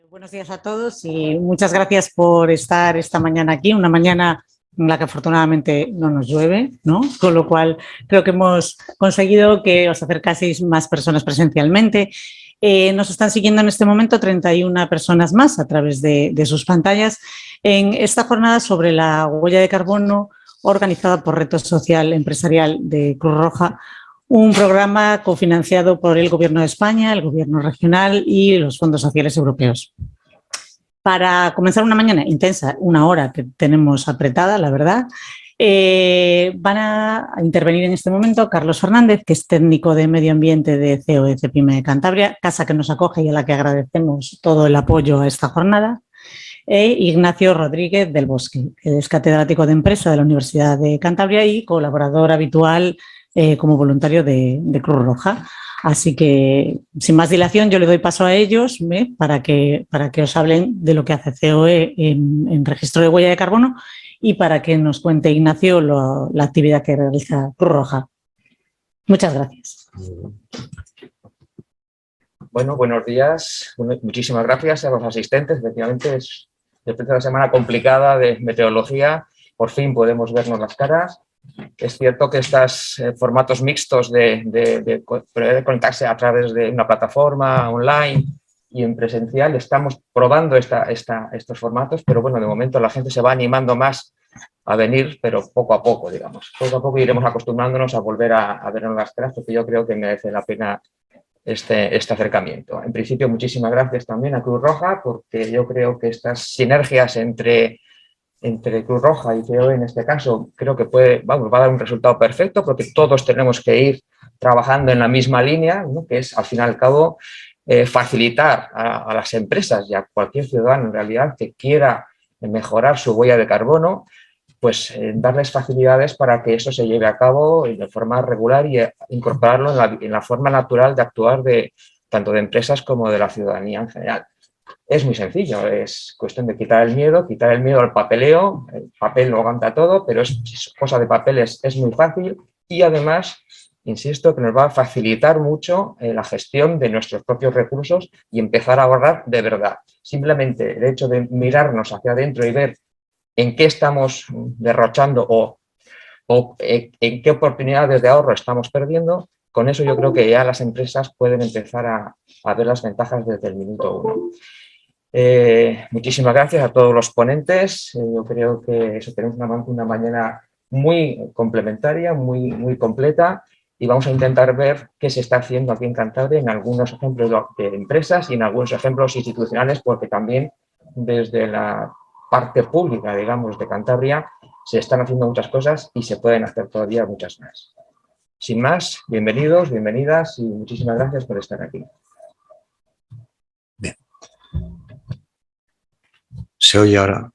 Buenos días a todos y muchas gracias por estar esta mañana aquí, una mañana en la que afortunadamente no nos llueve, ¿no? Con lo cual creo que hemos conseguido que os acercaseis más personas presencialmente. Nos están siguiendo en este momento 31 personas más a través de sus pantallas en esta jornada sobre la huella de carbono organizada por Reto Social Empresarial de Cruz Roja, un programa cofinanciado por el Gobierno de España, el Gobierno regional y los fondos sociales europeos. Para comenzar una mañana intensa, una hora que tenemos apretada, la verdad, van a intervenir en este momento Carlos Fernández, que es técnico de medio ambiente de COE Cepime de Cantabria, casa que nos acoge y a la que agradecemos todo el apoyo a esta jornada, e Ignacio Rodríguez del Bosque, que es catedrático de empresa de la Universidad de Cantabria y colaborador habitual como voluntario de Cruz Roja. Así que, sin más dilación, yo le doy paso a ellos para que os hablen de lo que hace COE en registro de huella de carbono y para que nos cuente Ignacio la actividad que realiza Cruz Roja. Muchas gracias. Bueno, buenos días. Muchísimas gracias a los asistentes. Efectivamente, después de una semana complicada de meteorología, por fin podemos vernos las caras. Es cierto que estos formatos mixtos de poder conectarse a través de una plataforma online y en presencial, estamos probando estos formatos, pero bueno, de momento la gente se va animando más a venir, pero poco a poco, digamos. Poco a poco iremos acostumbrándonos a volver a vernos las caras, porque yo creo que merece la pena este acercamiento. En principio, muchísimas gracias también a Cruz Roja, porque yo creo que estas sinergias entre Cruz Roja y COE en este caso, creo que va a dar un resultado perfecto, porque todos tenemos que ir trabajando en la misma línea, ¿no? Que es, al fin y al cabo, facilitar a las empresas y a cualquier ciudadano, en realidad, que quiera mejorar su huella de carbono, pues darles facilidades para que eso se lleve a cabo de forma regular y incorporarlo en la forma natural de actuar tanto de empresas como de la ciudadanía en general. Es muy sencillo, es cuestión de quitar el miedo al papeleo. El papel lo aguanta todo, pero cosa de papeles es muy fácil y además, insisto, que nos va a facilitar mucho la gestión de nuestros propios recursos y empezar a ahorrar de verdad. Simplemente el hecho de mirarnos hacia adentro y ver en qué estamos derrochando o en qué oportunidades de ahorro estamos perdiendo, con eso yo creo que ya las empresas pueden empezar a ver las ventajas desde el minuto uno. Muchísimas gracias a todos los ponentes. Yo creo que tenemos una mañana muy complementaria, muy completa, y vamos a intentar ver qué se está haciendo aquí en Cantabria en algunos ejemplos de empresas y en algunos ejemplos institucionales, porque también desde la parte pública, digamos, de Cantabria se están haciendo muchas cosas y se pueden hacer todavía muchas más. Sin más, bienvenidos, bienvenidas y muchísimas gracias por estar aquí. Bien. ¿Se oye ahora?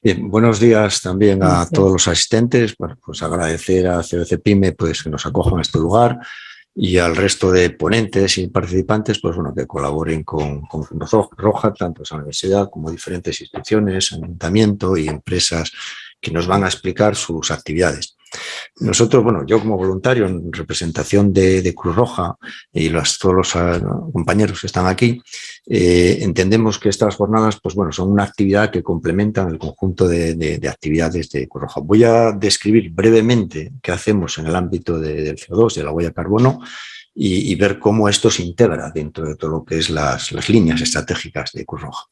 Bien, buenos días también a todos los asistentes. Bueno, pues agradecer a COE Cepime pues, que nos acojan en este lugar y al resto de ponentes y participantes pues, bueno, que colaboren con Cruz Roja, tanto esa universidad como diferentes instituciones, ayuntamiento y empresas que nos van a explicar sus actividades. Nosotros, bueno, yo como voluntario en representación de Cruz Roja y todos los compañeros que están aquí, entendemos que estas jornadas pues, bueno, son una actividad que complementan el conjunto de actividades de Cruz Roja. Voy a describir brevemente qué hacemos en el ámbito del CO2, de la huella de carbono, y ver cómo esto se integra dentro de todo lo que es las líneas estratégicas de Cruz Roja.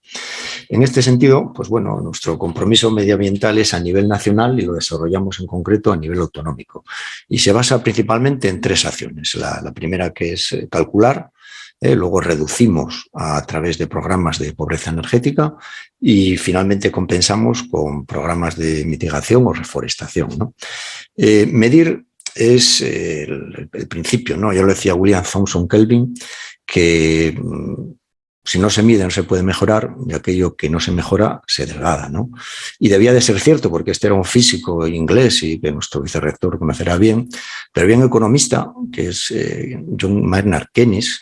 En este sentido, pues bueno, nuestro compromiso medioambiental es a nivel nacional y lo desarrollamos en concreto a nivel autonómico. Y se basa principalmente en tres acciones. La primera, que es calcular, luego reducimos a través de programas de pobreza energética y finalmente compensamos con programas de mitigación o reforestación, ¿no? Medir es el principio, ¿no? Ya lo decía William Thomson Kelvin, que si no se mide no se puede mejorar y aquello que no se mejora se degrada, ¿no? Y debía de ser cierto porque este era un físico inglés y que nuestro vicerrector conocerá bien, pero había un economista que es John Maynard Keynes,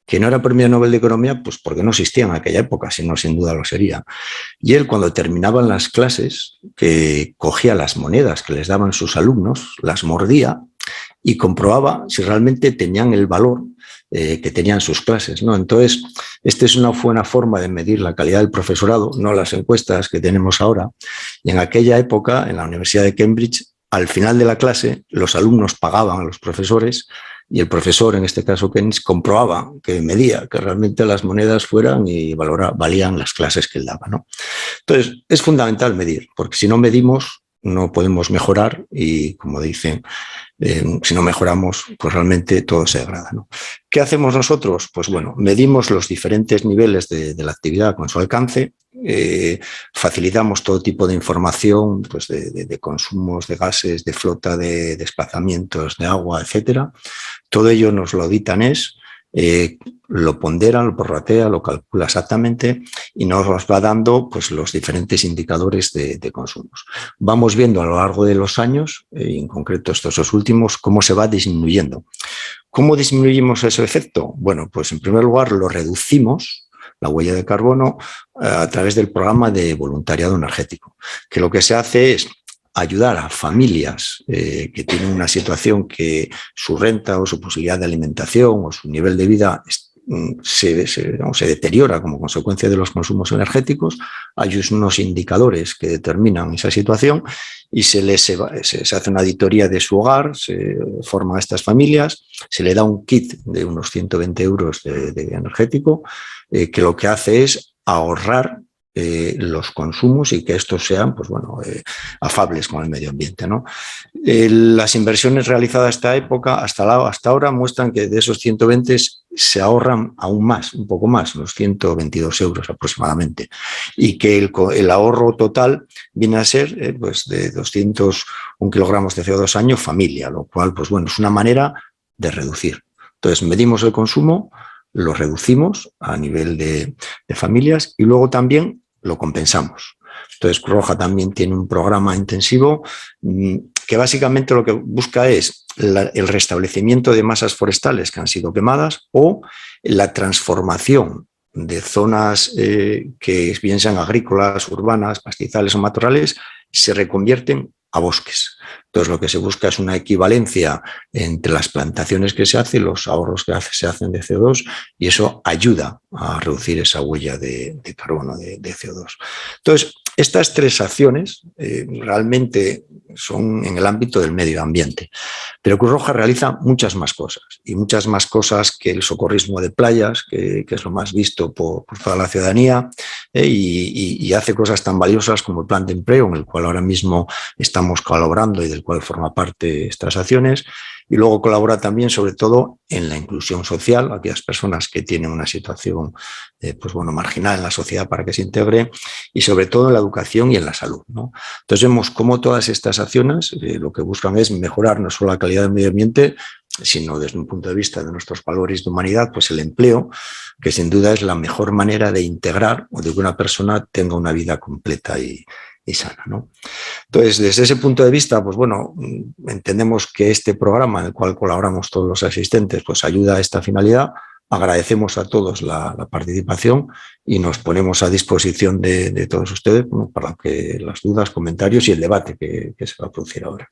que no era premio Nobel de Economía pues porque no existía en aquella época, sino sin duda lo sería. Y él, cuando terminaban las clases, que cogía las monedas que les daban sus alumnos, las mordía y comprobaba si realmente tenían el valor que tenían sus clases, ¿no? Entonces, esta es una buena forma de medir la calidad del profesorado, no las encuestas que tenemos ahora. Y en aquella época, en la Universidad de Cambridge, al final de la clase, los alumnos pagaban a los profesores y el profesor, en este caso Keynes, comprobaba que medía que realmente las monedas fueran y valían las clases que él daba, ¿no? Entonces, es fundamental medir, porque si no medimos, no podemos mejorar y, como dicen, si no mejoramos, pues realmente todo se degrada, ¿no? ¿Qué hacemos nosotros? Pues bueno, medimos los diferentes niveles de la actividad con su alcance, facilitamos todo tipo de información, pues de consumos de gases, de flota, de desplazamientos de agua, etcétera. Todo ello nos lo audita NES, lo pondera, lo prorratea, lo calcula exactamente y nos va dando pues, los diferentes indicadores de consumos. Vamos viendo a lo largo de los años, en concreto estos dos últimos, cómo se va disminuyendo. ¿Cómo disminuimos ese efecto? Bueno, pues en primer lugar lo reducimos, la huella de carbono, a través del programa de voluntariado energético, que lo que se hace es ayudar a familias que tienen una situación que su renta o su posibilidad de alimentación o su nivel de vida se deteriora como consecuencia de los consumos energéticos. Hay unos indicadores que determinan esa situación y se hace una auditoría de su hogar, se forman estas familias, se le da un kit de unos 120 euros de energético que lo que hace es ahorrar los consumos y que estos sean pues bueno, afables con el medio ambiente, ¿no? Las inversiones realizadas esta época, hasta ahora, muestran que de esos 120 se ahorran aún más, un poco más, unos 122 euros aproximadamente, y que el ahorro total viene a ser pues de 201 kilogramos de CO2 año familia, lo cual pues bueno, es una manera de reducir. Entonces medimos el consumo, lo reducimos a nivel de familias y luego también lo compensamos. Entonces, Cruz Roja también tiene un programa intensivo que básicamente lo que busca es el restablecimiento de masas forestales que han sido quemadas o la transformación de zonas que bien sean agrícolas, urbanas, pastizales o matorrales, se reconvierten a bosques. Entonces, lo que se busca es una equivalencia entre las plantaciones que se hacen y los ahorros que se hacen de CO2 y eso ayuda a reducir esa huella de carbono, de CO2. Entonces, estas tres acciones realmente son en el ámbito del medio ambiente, pero Cruz Roja realiza muchas más cosas y muchas más cosas que el socorrismo de playas, que es lo más visto por toda la ciudadanía, y hace cosas tan valiosas como el plan de empleo, en el cual ahora mismo estamos colaborando y del cual forma parte estas acciones, y luego colabora también sobre todo en la inclusión social, aquellas personas que tienen una situación pues bueno, marginal en la sociedad para que se integre, y sobre todo en la educación y en la salud, ¿no? Entonces vemos cómo todas estas acciones lo que buscan es mejorar no solo la calidad del medio ambiente, sino desde un punto de vista de nuestros valores de humanidad, pues el empleo, que sin duda es la mejor manera de integrar o de que una persona tenga una vida completa y sana, ¿no? Entonces, desde ese punto de vista, pues bueno, entendemos que este programa en el cual colaboramos todos los asistentes, pues ayuda a esta finalidad. Agradecemos a todos la participación y nos ponemos a disposición de todos ustedes, bueno, para que las dudas, comentarios y el debate que se va a producir ahora.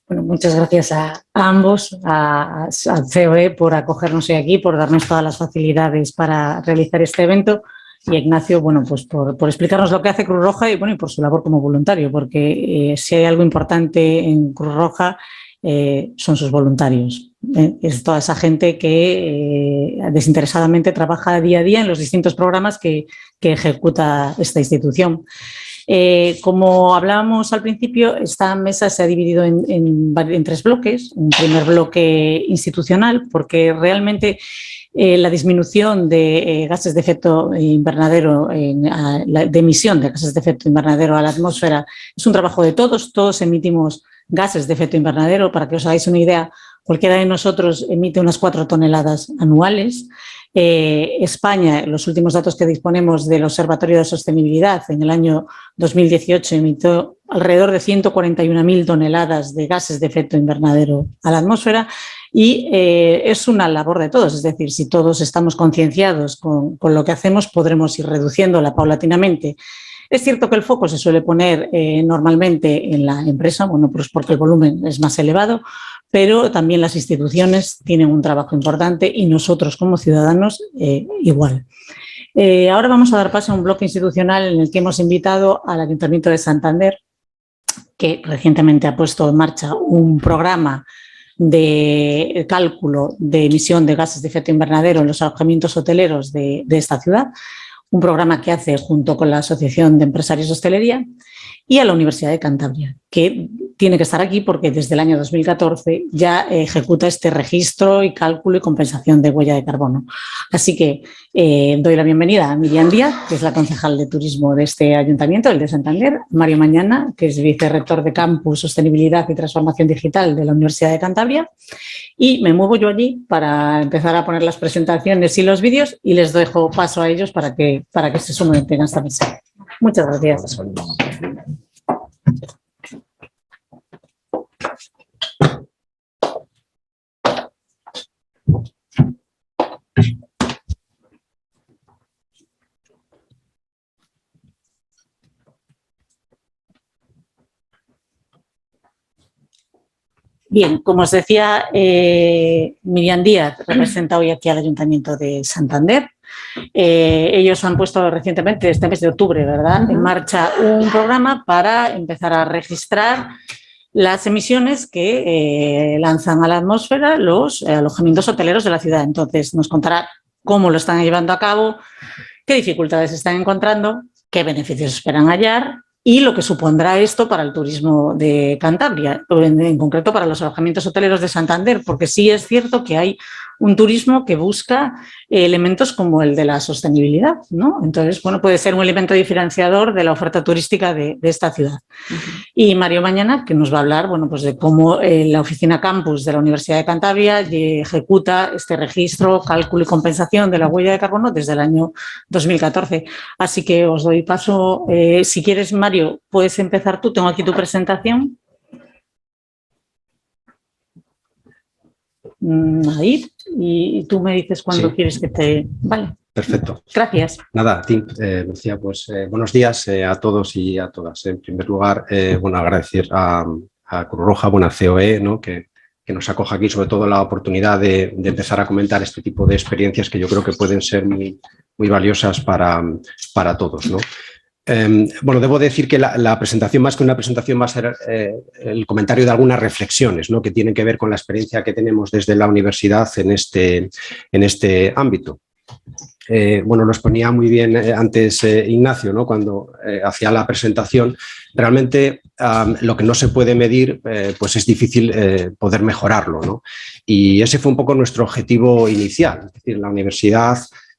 Bueno, muchas gracias a ambos, al COE por acogernos hoy aquí, por darnos todas las facilidades para realizar este evento y a Ignacio, bueno, pues por explicarnos lo que hace Cruz Roja y, bueno, y por su labor como voluntario, porque si hay algo importante en Cruz Roja son sus voluntarios. Es toda esa gente que desinteresadamente trabaja día a día en los distintos programas que ejecuta esta institución. Como hablábamos al principio, esta mesa se ha dividido en tres bloques. Un primer bloque institucional, porque realmente la disminución de gases de efecto invernadero, de emisión de gases de efecto invernadero a la atmósfera, es un trabajo de todos. Todos emitimos gases de efecto invernadero. Para que os hagáis una idea, cualquiera de nosotros emite unas 4 toneladas anuales. España, los últimos datos que disponemos del Observatorio de Sostenibilidad, en el año 2018 emitió alrededor de 141.000 toneladas de gases de efecto invernadero a la atmósfera y es una labor de todos, es decir, si todos estamos concienciados con lo que hacemos, podremos ir reduciéndola paulatinamente. Es cierto que el foco se suele poner normalmente en la empresa, bueno, pues porque el volumen es más elevado, pero también las instituciones tienen un trabajo importante y nosotros como ciudadanos igual. Ahora vamos a dar paso a un bloque institucional en el que hemos invitado al Ayuntamiento de Santander, que recientemente ha puesto en marcha un programa de cálculo de emisión de gases de efecto invernadero en los alojamientos hoteleros de esta ciudad, un programa que hace junto con la Asociación de Empresarios de Hostelería y a la Universidad de Cantabria, que tiene que estar aquí porque desde el año 2014 ya ejecuta este registro y cálculo y compensación de huella de carbono. Así que doy la bienvenida a Miriam Díaz, que es la concejal de turismo de este ayuntamiento, el de Santander, Mario Mañana, que es vicerrector de Campus, Sostenibilidad y Transformación Digital de la Universidad de Cantabria, y me muevo yo allí para empezar a poner las presentaciones y los vídeos y les dejo paso a ellos para que se sumen a esta mesa. Muchas gracias. Bien, como os decía, Miriam Díaz representa hoy aquí al Ayuntamiento de Santander. Ellos han puesto recientemente, este mes de octubre, ¿verdad?, en marcha un programa para empezar a registrar las emisiones que lanzan a la atmósfera los alojamientos hoteleros de la ciudad. Entonces, nos contará cómo lo están llevando a cabo, qué dificultades están encontrando, qué beneficios esperan hallar y lo que supondrá esto para el turismo de Cantabria, en concreto para los alojamientos hoteleros de Santander, porque sí es cierto que hay un turismo que busca elementos como el de la sostenibilidad, ¿no? Entonces, bueno, puede ser un elemento diferenciador de la oferta turística de esta ciudad. Y Mario Mañana, que nos va a hablar, bueno, pues de cómo la oficina campus de la Universidad de Cantabria ejecuta este registro, cálculo y compensación de la huella de carbono desde el año 2014. Así que os doy paso. Si quieres, Mario, puedes empezar tú. Tengo aquí tu presentación. Ahí. Y tú me dices cuándo quieres que te... Vale. Perfecto. Gracias. Nada, a ti, Lucía, pues buenos días a todos y a todas. En primer lugar, bueno, agradecer a Cruz Roja, bueno, a COE, ¿no?, que nos acoja aquí, sobre todo la oportunidad de empezar a comentar este tipo de experiencias que yo creo que pueden ser muy valiosas para todos, ¿no? Bueno, debo decir que la presentación, más que una presentación, va a ser el comentario de algunas reflexiones, ¿no?, que tienen que ver con la experiencia que tenemos desde la universidad en este ámbito. Bueno, lo exponía muy bien antes Ignacio, ¿no?, cuando hacía la presentación. Realmente lo que no se puede medir, pues es difícil poder mejorarlo, ¿no? Y ese fue un poco nuestro objetivo inicial. Es decir, la universidad,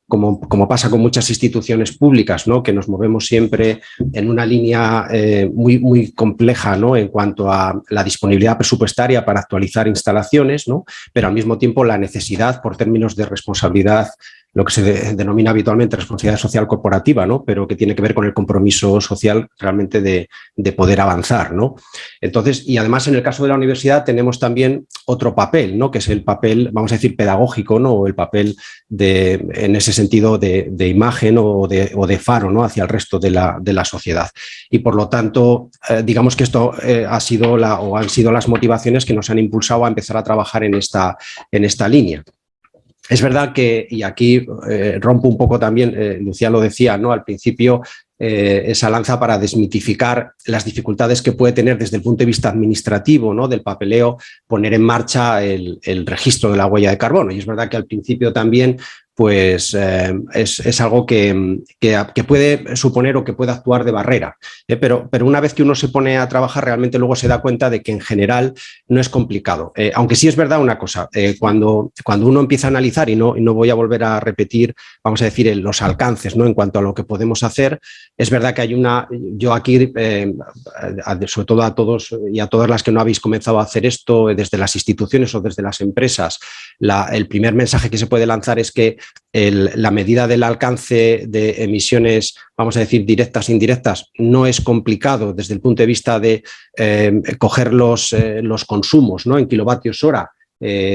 como pasa con muchas instituciones públicas, ¿no?, que nos movemos siempre en una línea muy compleja, ¿no?, en cuanto a la disponibilidad presupuestaria para actualizar instalaciones, ¿no?, pero al mismo tiempo la necesidad, por términos de responsabilidad, lo que se denomina habitualmente responsabilidad social corporativa, ¿no?, pero que tiene que ver con el compromiso social realmente de poder avanzar, ¿no? Entonces, y además en el caso de la universidad tenemos también otro papel, ¿no?, que es el papel, vamos a decir, pedagógico, ¿no?, o el papel en ese sentido de imagen o de faro, ¿no?, hacia el resto de la sociedad. Y por lo tanto, digamos que esto han sido las motivaciones que nos han impulsado a empezar a trabajar en esta línea. Es verdad que, y aquí rompo un poco también, Lucía lo decía, ¿no?, al principio, esa lanza para desmitificar las dificultades que puede tener desde el punto de vista administrativo, ¿no?, del papeleo, poner en marcha el registro de la huella de carbono. Y es verdad que al principio también, pues es algo que puede suponer o que puede actuar de barrera. Pero una vez que uno se pone a trabajar, realmente luego se da cuenta de que en general no es complicado. Aunque sí es verdad una cosa, cuando uno empieza a analizar, y no voy a volver a repetir, vamos a decir, los alcances, ¿no?, en cuanto a lo que podemos hacer, es verdad que yo aquí, sobre todo a todos y a todas las que no habéis comenzado a hacer esto desde las instituciones o desde las empresas, el primer mensaje que se puede lanzar es que la medida del alcance de emisiones, vamos a decir, directas e indirectas, no es complicado desde el punto de vista de coger los consumos, ¿no?, en kilovatios hora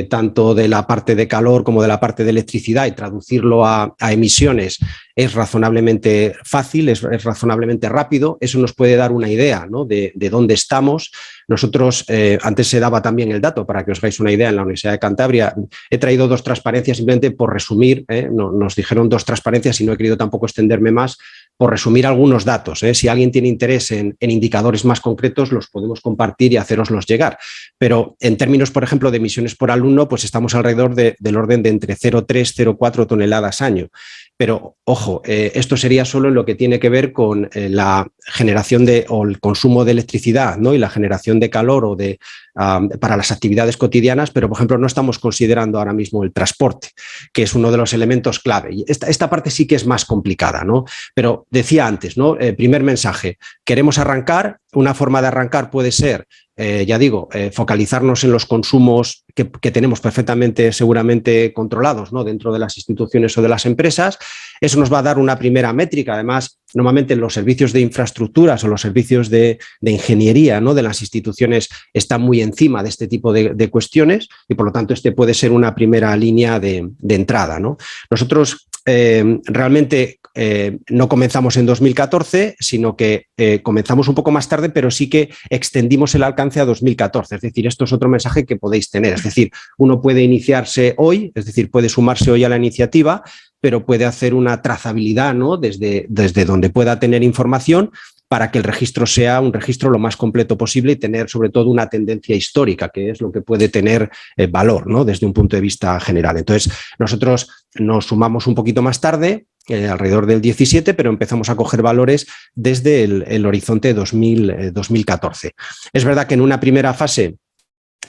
tanto de la parte de calor como de la parte de electricidad, y traducirlo a emisiones es razonablemente fácil, es razonablemente rápido. Eso nos puede dar una idea, ¿no?, de dónde estamos. Nosotros, antes se daba también el dato, para que os hagáis una idea, en la Universidad de Cantabria. He traído 2 transparencias simplemente por resumir, nos dijeron 2 transparencias y no he querido tampoco extenderme más, por resumir algunos datos. Si alguien tiene interés en indicadores más concretos, los podemos compartir y haceroslos llegar. Pero en términos, por ejemplo, de emisiones por alumno, pues estamos alrededor del orden de entre 0,3 y 0,4 toneladas año. Pero, ojo, esto sería solo en lo que tiene que ver con la generación o el consumo de electricidad, ¿no?, y la generación de calor o para las actividades cotidianas, pero, por ejemplo, no estamos considerando ahora mismo el transporte, que es uno de los elementos clave. Y esta parte sí que es más complicada, ¿no? Pero decía antes, ¿no?, primer mensaje, queremos arrancar. Una forma de arrancar puede ser, ya digo, focalizarnos en los consumos que tenemos perfectamente, seguramente controlados, ¿no?, dentro de las instituciones o de las empresas. Eso nos va a dar una primera métrica. Además, normalmente los servicios de infraestructuras o los servicios de ingeniería, ¿no?, de las instituciones están muy encima de este tipo de cuestiones, y por lo tanto este puede ser una primera línea de entrada, ¿no? Nosotros realmente no comenzamos en 2014, sino que comenzamos un poco más tarde, pero sí que extendimos el alcance a 2014. Es decir, esto es otro mensaje que podéis tener. Es decir, uno puede iniciarse hoy, es decir, puede sumarse hoy a la iniciativa, pero puede hacer una trazabilidad, ¿no?, desde donde pueda tener información, para que el registro sea un registro lo más completo posible y tener sobre todo una tendencia histórica, que es lo que puede tener valor, ¿no?, desde un punto de vista general. Entonces, nosotros nos sumamos un poquito más tarde, alrededor del 17, pero empezamos a coger valores desde el horizonte 2014. Es verdad que en una primera fase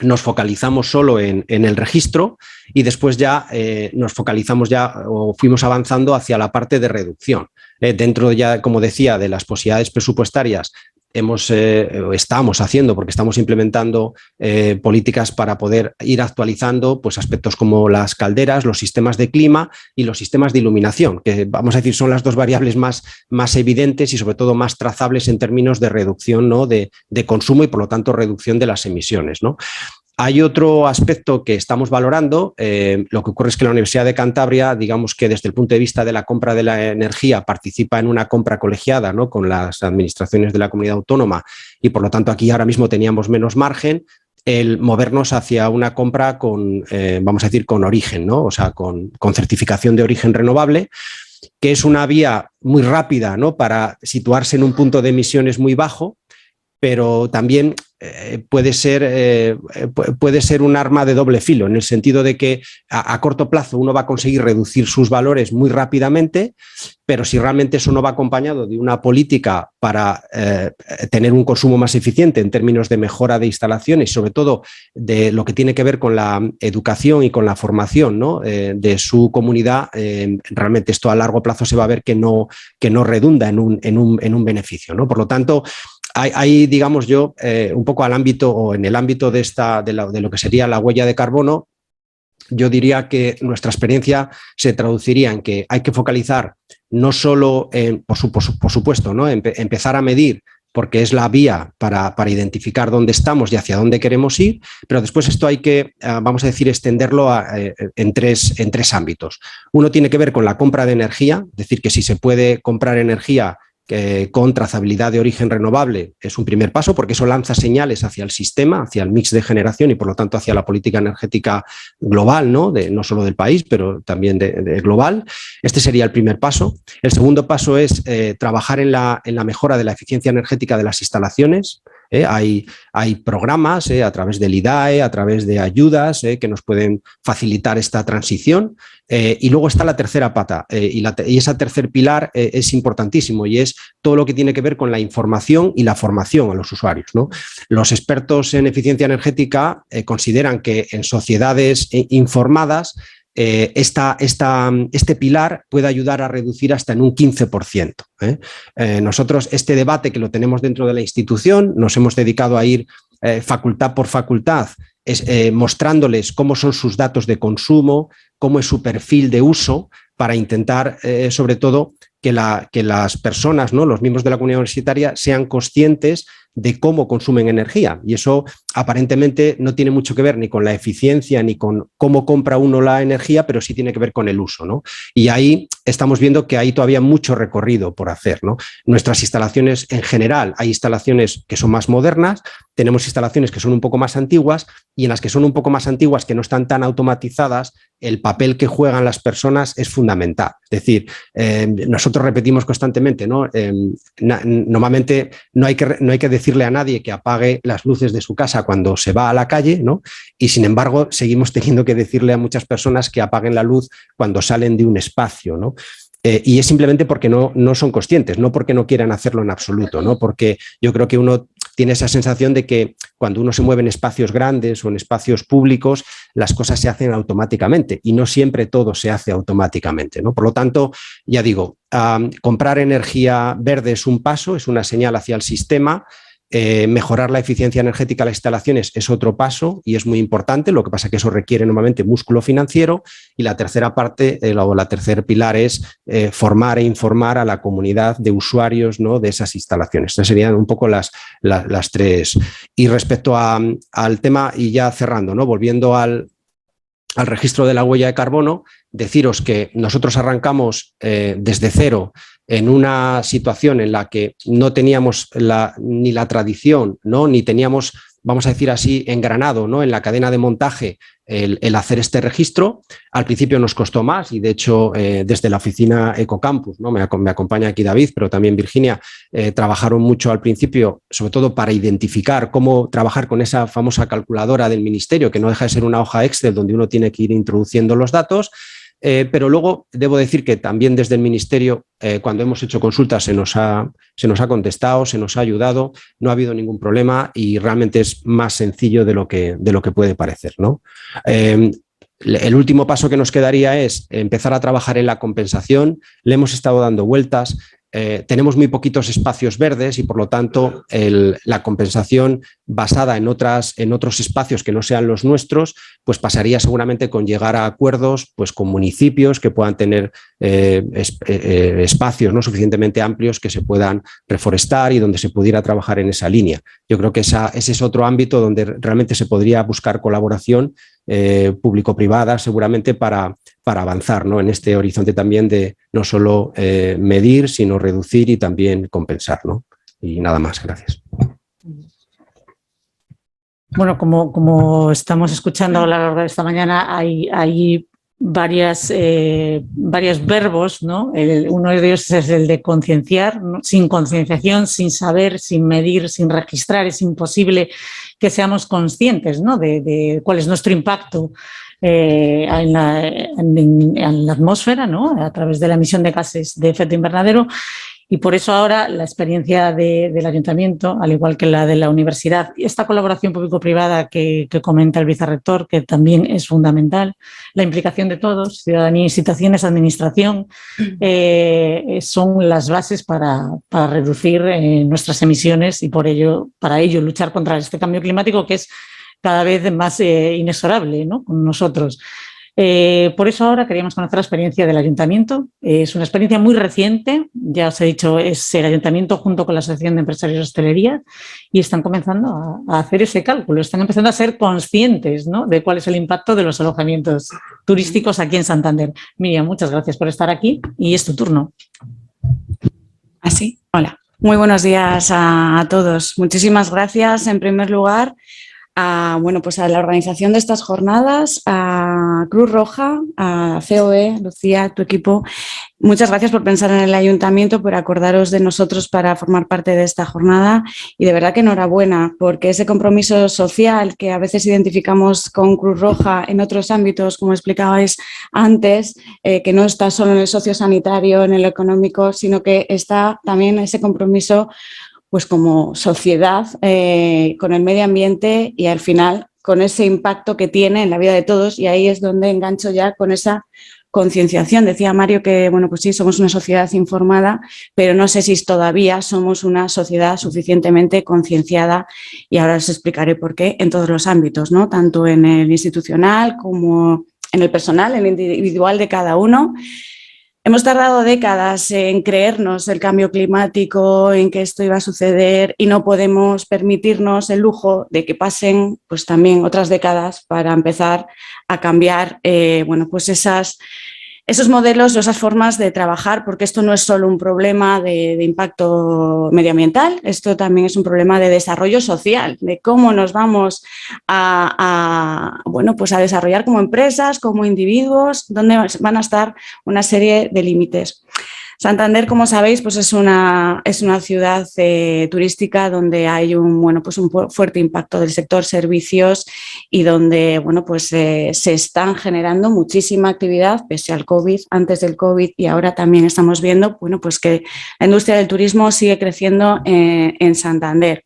nos focalizamos solo en el registro, y después ya nos focalizamos o fuimos avanzando hacia la parte de reducción. Dentro ya, como decía, de las posibilidades presupuestarias, estamos haciendo, porque estamos implementando políticas para poder ir actualizando, pues, aspectos como las calderas, los sistemas de clima y los sistemas de iluminación, que vamos a decir son las 2 variables más evidentes y sobre todo más trazables en términos de reducción, ¿no?, de consumo y por lo tanto reducción de las emisiones, ¿no? Hay otro aspecto que estamos valorando. Lo que ocurre es que la Universidad de Cantabria, digamos que desde el punto de vista de la compra de la energía, participa en una compra colegiada, ¿no?, con las administraciones de la comunidad autónoma, y por lo tanto aquí ahora mismo teníamos menos margen. El movernos hacia una compra con, vamos a decir, con origen, ¿no?, o sea, con certificación de origen renovable, que es una vía muy rápida, ¿no?, para situarse en un punto de emisiones muy bajo, pero también puede ser un arma de doble filo, en el sentido de que a corto plazo uno va a conseguir reducir sus valores muy rápidamente, pero si realmente eso no va acompañado de una política para tener un consumo más eficiente en términos de mejora de instalaciones, y sobre todo de lo que tiene que ver con la educación y con la formación, ¿no?, de su comunidad, realmente esto a largo plazo se va a ver que no redunda en un beneficio, ¿no? Por lo tanto, hay, digamos yo, un poco al ámbito, o en el ámbito de lo que sería la huella de carbono, yo diría que nuestra experiencia se traduciría en que hay que focalizar no solo en, por supuesto, ¿no?, empezar a medir, porque es la vía para identificar dónde estamos y hacia dónde queremos ir, pero después esto hay que, vamos a decir, extenderlo en tres ámbitos. Uno tiene que ver con la compra de energía, es decir, que si se puede comprar energía con trazabilidad de origen renovable, es un primer paso, porque eso lanza señales hacia el sistema, hacia el mix de generación y por lo tanto hacia la política energética global, ¿no?, no solo del país, pero también de global. Este sería el primer paso. El segundo paso es trabajar en la mejora de la eficiencia energética de las instalaciones. Hay programas a través del IDAE, a través de ayudas que nos pueden facilitar esta transición. Y luego está la tercera pata, y ese tercer pilar es importantísimo, y es todo lo que tiene que ver con la información y la formación a los usuarios, ¿no? Los expertos en eficiencia energética consideran que en sociedades informadas este pilar puede ayudar a reducir hasta en un 15%. Nosotros este debate que lo tenemos dentro de la institución, nos hemos dedicado a ir facultad por facultad, mostrándoles cómo son sus datos de consumo, cómo es su perfil de uso, para intentar sobre todo que las personas, ¿no?, los miembros de la comunidad universitaria, sean conscientes de cómo consumen energía. Y eso aparentemente no tiene mucho que ver ni con la eficiencia ni con cómo compra uno la energía, pero sí tiene que ver con el uso, ¿no? Y ahí estamos viendo que hay todavía mucho recorrido por hacer, ¿no? Nuestras instalaciones en general, hay instalaciones que son más modernas, tenemos instalaciones que son un poco más antiguas, y en las que son un poco más antiguas, que no están tan automatizadas, el papel que juegan las personas es fundamental. Es decir, nosotros repetimos constantemente, ¿no? Normalmente no hay que decirle a nadie que apague las luces de su casa cuando se va a la calle, ¿no? Y sin embargo seguimos teniendo que decirle a muchas personas que apaguen la luz cuando salen de un espacio, ¿no? Y es simplemente porque no son conscientes, no porque no quieran hacerlo en absoluto, ¿no? Porque yo creo que uno tiene esa sensación de que cuando uno se mueve en espacios grandes o en espacios públicos, las cosas se hacen automáticamente y no siempre todo se hace automáticamente, ¿no? Por lo tanto, ya digo, comprar energía verde es un paso, es una señal hacia el sistema. Mejorar la eficiencia energética de las instalaciones es otro paso y es muy importante, lo que pasa es que eso requiere normalmente músculo financiero, y la tercera parte o la tercer pilar es formar e informar a la comunidad de usuarios, ¿no?, de esas instalaciones. Estas serían un poco las tres. Y respecto al tema, y ya cerrando, ¿no?, volviendo al registro de la huella de carbono, deciros que nosotros arrancamos desde cero en una situación en la que no teníamos ni la tradición, ¿no?, ni teníamos, vamos a decir así, engranado, ¿no?, en la cadena de montaje el hacer este registro. Al principio nos costó más y, de hecho, desde la oficina Ecocampus, ¿no?, me acompaña aquí David, pero también Virginia, trabajaron mucho al principio, sobre todo para identificar cómo trabajar con esa famosa calculadora del ministerio, que no deja de ser una hoja Excel donde uno tiene que ir introduciendo los datos. Pero luego debo decir que también desde el Ministerio, cuando hemos hecho consultas, se nos ha contestado, se nos ha ayudado, no ha habido ningún problema y realmente es más sencillo de lo que puede parecer, ¿no? El último paso que nos quedaría es empezar a trabajar en la compensación. Le hemos estado dando vueltas. Tenemos muy poquitos espacios verdes y, por lo tanto, la compensación basada en otros espacios que no sean los nuestros, pues pasaría seguramente con llegar a acuerdos, pues, con municipios que puedan tener espacios, ¿no?, suficientemente amplios que se puedan reforestar y donde se pudiera trabajar en esa línea. Yo creo que ese es otro ámbito donde realmente se podría buscar colaboración público-privada, seguramente, para avanzar, ¿no?, en este horizonte también de no solo medir, sino reducir y también compensar, ¿no? Y nada más, gracias. Bueno, como estamos escuchando a lo largo de esta mañana, hay varios verbos, ¿no? Uno de ellos es el de concienciar, ¿no? Sin concienciación, sin saber, sin medir, sin registrar, es imposible que seamos conscientes, ¿no?, de cuál es nuestro impacto en la atmósfera, ¿no?, a través de la emisión de gases de efecto invernadero. Y por eso ahora la experiencia del ayuntamiento, al igual que la de la universidad, y esta colaboración público-privada que comenta el vicerrector, que también es fundamental, la implicación de todos, ciudadanía, instituciones, administración, son las bases para reducir nuestras emisiones y para ello luchar contra este cambio climático que es cada vez más inexorable, ¿no?, con nosotros. Por eso ahora queríamos conocer la experiencia del ayuntamiento. Es una experiencia muy reciente, ya os he dicho, es el ayuntamiento junto con la Asociación de Empresarios de Hostelería, y están comenzando a hacer ese cálculo, están empezando a ser conscientes, ¿no?, de cuál es el impacto de los alojamientos turísticos aquí en Santander. Miriam, muchas gracias por estar aquí y es tu turno. ¿Así? Hola, muy buenos días a todos. Muchísimas gracias, en primer lugar, a la organización de estas jornadas, a Cruz Roja, a COE, Lucía, tu equipo. Muchas gracias por pensar en el ayuntamiento, por acordaros de nosotros para formar parte de esta jornada, y de verdad que enhorabuena, porque ese compromiso social que a veces identificamos con Cruz Roja en otros ámbitos, como explicabais antes, que no está solo en el sociosanitario, en el económico, sino que está también ese compromiso, pues, como sociedad, con el medio ambiente y al final con ese impacto que tiene en la vida de todos, y ahí es donde engancho ya con esa concienciación. Decía Mario que, bueno, pues sí, somos una sociedad informada, pero no sé si todavía somos una sociedad suficientemente concienciada, y ahora os explicaré por qué en todos los ámbitos, ¿no?, tanto en el institucional como en el personal, en el individual de cada uno. Hemos tardado décadas en creernos el cambio climático, en que esto iba a suceder y no podemos permitirnos el lujo de que pasen pues, también otras décadas para empezar a cambiar bueno, pues esos modelos o esas formas de trabajar, porque esto no es solo un problema de impacto medioambiental, esto también es un problema de desarrollo social, de cómo nos vamos bueno, pues a desarrollar como empresas, como individuos, donde van a estar una serie de límites. Santander, como sabéis, pues es una ciudad turística donde hay bueno, pues un fuerte impacto del sector servicios y donde bueno, pues, se están generando muchísima actividad pese al COVID, antes del COVID, y ahora también estamos viendo bueno, pues que la industria del turismo sigue creciendo en Santander.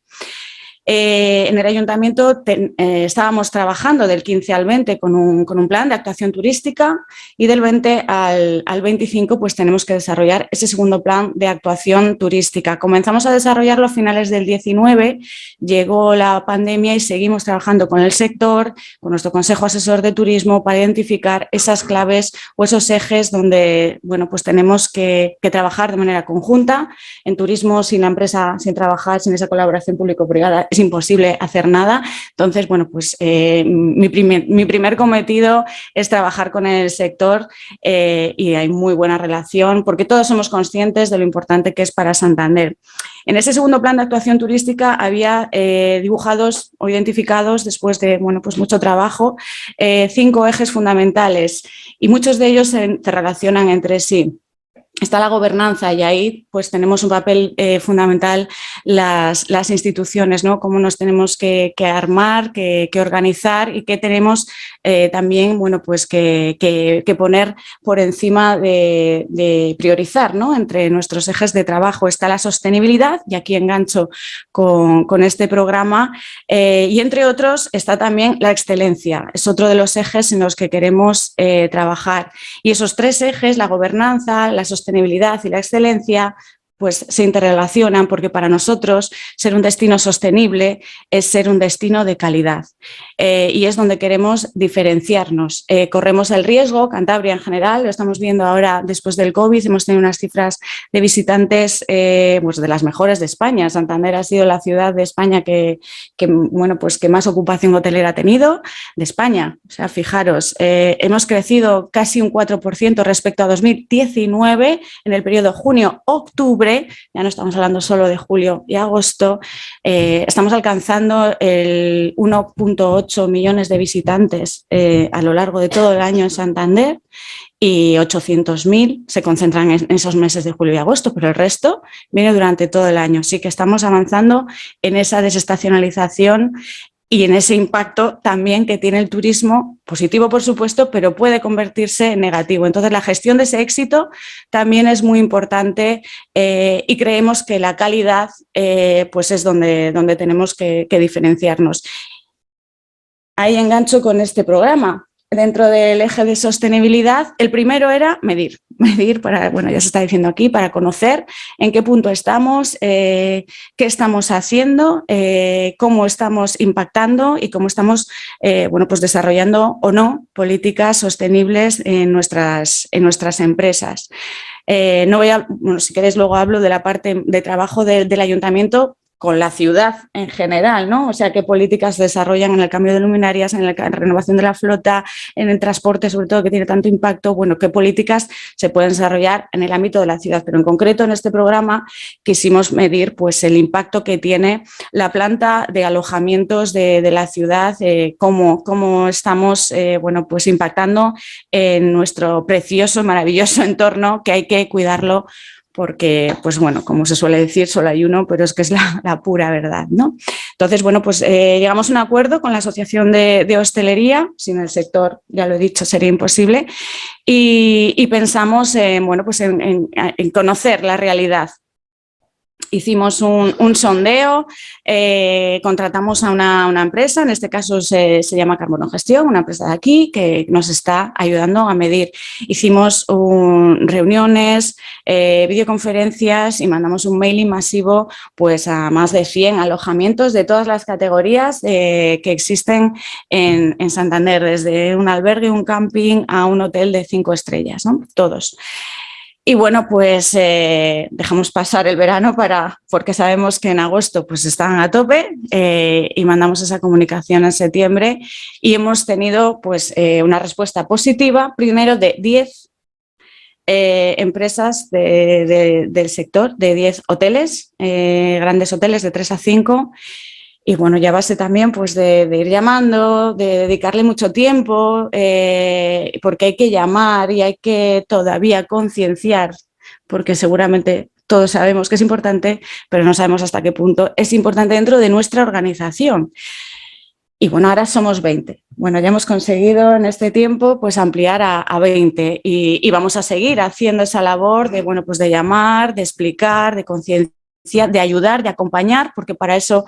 En el ayuntamiento estábamos trabajando del 15 al 20 con un plan de actuación turística y del 20 al 25 pues tenemos que desarrollar ese segundo plan de actuación turística. Comenzamos a desarrollarlo a finales del 19, llegó la pandemia y seguimos trabajando con el sector, con nuestro Consejo Asesor de Turismo para identificar esas claves o esos ejes donde bueno, pues tenemos que trabajar de manera conjunta. En turismo, sin la empresa, sin trabajar, sin esa colaboración público-privada, es imposible hacer nada. Entonces, bueno, pues mi primer cometido es trabajar con el sector y hay muy buena relación porque todos somos conscientes de lo importante que es para Santander. En ese segundo plan de actuación turística había dibujados o identificados, después de bueno, pues mucho trabajo, 5 ejes fundamentales y muchos de ellos se relacionan entre sí. Está la gobernanza y ahí pues tenemos un papel fundamental las instituciones, ¿no? Cómo nos tenemos que armar, que organizar y que tenemos también bueno, pues que poner por encima de priorizar, ¿no? Entre nuestros ejes de trabajo está la sostenibilidad y aquí engancho con este programa y entre otros está también la excelencia, es otro de los ejes en los que queremos trabajar y esos 3 ejes, la gobernanza, la sostenibilidad y la excelencia, pues se interrelacionan porque para nosotros ser un destino sostenible es ser un destino de calidad y es donde queremos diferenciarnos. Corremos el riesgo, Cantabria en general, lo estamos viendo ahora después del COVID, hemos tenido unas cifras de visitantes pues de las mejores de España. Santander ha sido la ciudad de España bueno, pues que más ocupación hotelera ha tenido de España. O sea, fijaros, hemos crecido casi un 4% respecto a 2019 en el periodo junio-octubre. Ya no estamos hablando solo de julio y agosto, estamos alcanzando el 1,8 millones de visitantes a lo largo de todo el año en Santander y 800.000 se concentran en esos meses de julio y agosto, pero el resto viene durante todo el año. Así que estamos avanzando en esa desestacionalización y en ese impacto también que tiene el turismo, positivo por supuesto, pero puede convertirse en negativo. Entonces la gestión de ese éxito también es muy importante y creemos que la calidad pues es donde tenemos que diferenciarnos. Ahí engancho con este programa. Dentro del eje de sostenibilidad, el primero era medir para, bueno, ya se está diciendo aquí, para conocer en qué punto estamos, qué estamos haciendo, cómo estamos impactando y cómo estamos bueno, pues desarrollando o no políticas sostenibles en nuestras empresas. No voy a, bueno, si queréis luego hablo de la parte de trabajo del ayuntamiento con la ciudad en general, ¿no? O sea, qué políticas se desarrollan en el cambio de luminarias, en la renovación de la flota, en el transporte, sobre todo que tiene tanto impacto, bueno, qué políticas se pueden desarrollar en el ámbito de la ciudad. Pero en concreto en este programa quisimos medir pues, el impacto que tiene la planta de alojamientos de la ciudad, cómo estamos bueno, pues impactando en nuestro precioso, maravilloso entorno, que hay que cuidarlo porque, pues bueno, como se suele decir, solo hay uno, pero es que es la pura verdad, ¿no? Entonces, bueno, pues llegamos a un acuerdo con la Asociación de Hostelería, sin el sector, ya lo he dicho, sería imposible, y pensamos bueno, pues en conocer la realidad. Hicimos un sondeo, contratamos a una empresa, en este caso se llama Carbono Gestión, una empresa de aquí que nos está ayudando a medir. Hicimos reuniones, videoconferencias y mandamos un mailing masivo pues, a más de 100 alojamientos de todas las categorías que existen en Santander, desde un albergue, un camping a un hotel de 5 estrellas, ¿no? Todos. Y bueno, pues dejamos pasar el verano porque sabemos que en agosto pues están a tope y mandamos esa comunicación en septiembre y hemos tenido pues una respuesta positiva, primero de 10 empresas del sector, de 10 hoteles, grandes hoteles de 3 a 5. Y bueno, ya base también pues de ir llamando, de dedicarle mucho tiempo, porque hay que llamar y hay que todavía concienciar, porque seguramente todos sabemos que es importante, pero no sabemos hasta qué punto es importante dentro de nuestra organización. Y bueno, ahora somos 20. Bueno, ya hemos conseguido en este tiempo pues ampliar a 20 y vamos a seguir haciendo esa labor de, bueno, pues de llamar, de explicar, de concienciar, de ayudar, de acompañar, porque para eso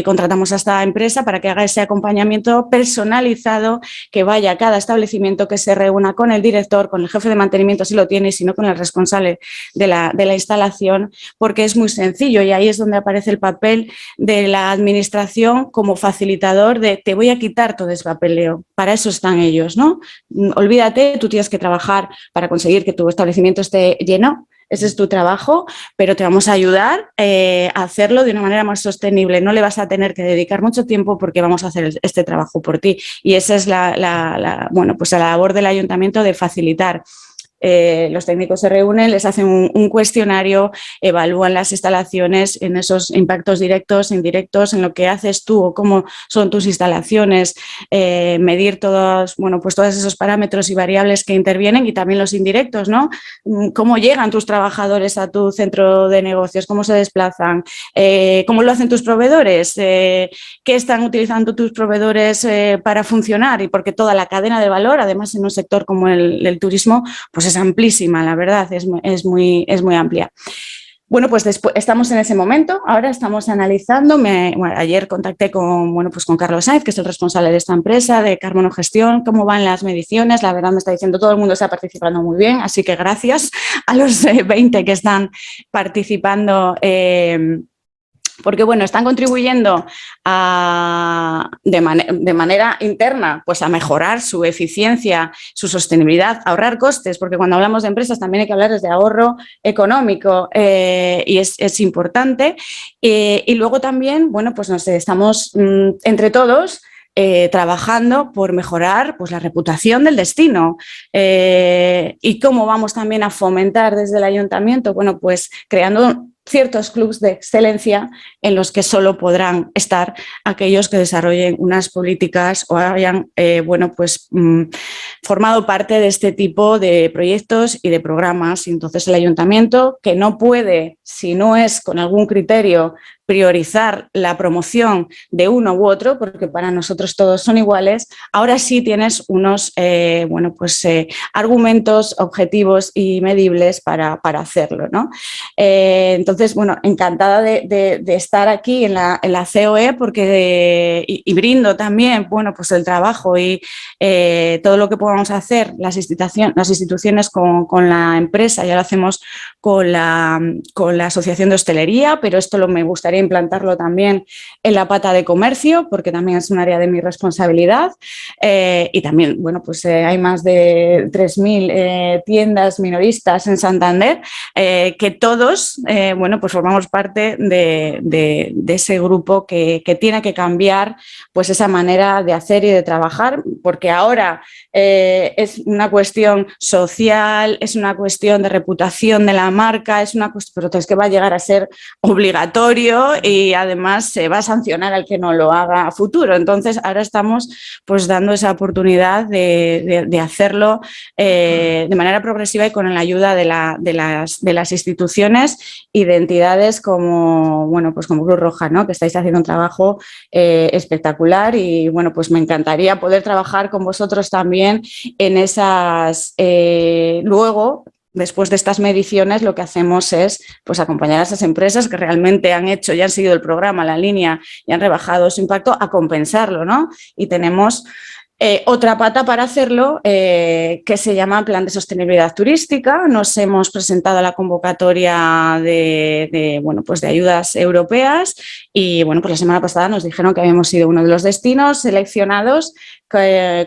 contratamos a esta empresa, para que haga ese acompañamiento personalizado, que vaya a cada establecimiento, que se reúna con el director, con el jefe de mantenimiento si lo tiene, y si no con el responsable de la instalación, porque es muy sencillo y ahí es donde aparece el papel de la administración como facilitador de te voy a quitar todo ese papeleo, para eso están ellos, ¿no? Olvídate, tú tienes que trabajar para conseguir que tu establecimiento esté lleno. Ese es tu trabajo, pero te vamos a ayudar a hacerlo de una manera más sostenible. No le vas a tener que dedicar mucho tiempo porque vamos a hacer este trabajo por ti. Y esa es bueno, pues la labor del ayuntamiento, de facilitar. Los técnicos se reúnen, les hacen un cuestionario, evalúan las instalaciones en esos impactos directos, indirectos, en lo que haces tú o cómo son tus instalaciones, medir todos, bueno, pues todos esos parámetros y variables que intervienen y también los indirectos, ¿no? Cómo llegan tus trabajadores a tu centro de negocios, cómo se desplazan, cómo lo hacen tus proveedores, qué están utilizando tus proveedores para funcionar, y porque toda la cadena de valor, además en un sector como el turismo, pues es amplísima, la verdad, es muy amplia. Bueno, pues después estamos en ese momento, ahora estamos analizando, ayer contacté con Carlos Sainz, que es el responsable de esta empresa, de Carbono Gestión, cómo van las mediciones, la verdad me está diciendo todo el mundo está participando muy bien, así que gracias a los 20 que están participando, porque bueno, están contribuyendo de manera interna pues a mejorar su eficiencia, su sostenibilidad, ahorrar costes, porque cuando hablamos de empresas también hay que hablar de ahorro económico y es importante. Y luego también, bueno, pues nos estamos entre todos trabajando por mejorar pues, la reputación del destino. ¿Y cómo vamos también a fomentar desde el ayuntamiento? Bueno, pues creando ciertos clubs de excelencia en los que solo podrán estar aquellos que desarrollen unas políticas o hayan formado parte de este tipo de proyectos y de programas. Y entonces el ayuntamiento, que no puede, si no es con algún criterio, priorizar la promoción de uno u otro, porque para nosotros todos son iguales, ahora sí tienes unos argumentos objetivos y medibles para hacerlo, ¿no? Entonces, bueno, encantada de estar aquí en la COE y brindo también, bueno, pues el trabajo y todo lo que podamos hacer las instituciones con la empresa. Ya lo hacemos con la Asociación de Hostelería, pero esto me gustaría implantarlo también en la pata de comercio, porque también es un área de mi responsabilidad. Y también, bueno, pues hay más de 3.000 tiendas minoristas en Santander, que todos, pues formamos parte de ese grupo que tiene que cambiar pues esa manera de hacer y de trabajar, porque ahora es una cuestión social, es una cuestión de reputación de la marca, es una cuestión, pero es que va a llegar a ser obligatorio y además se va a sancionar al que no lo haga a futuro. Entonces ahora estamos pues dando esa oportunidad de hacerlo de manera progresiva y con la ayuda de las instituciones y de entidades como, bueno, pues como Cruz Roja, ¿no? Que estáis haciendo un trabajo espectacular y bueno, pues me encantaría poder trabajar con vosotros también en esas, luego, después de estas mediciones, lo que hacemos es pues, acompañar a esas empresas que realmente han hecho y han seguido el programa, la línea y han rebajado su impacto a compensarlo, ¿no? Y tenemos otra pata para hacerlo que se llama Plan de Sostenibilidad Turística. Nos hemos presentado a la convocatoria de ayudas europeas Y bueno, pues la semana pasada nos dijeron que habíamos sido uno de los destinos seleccionados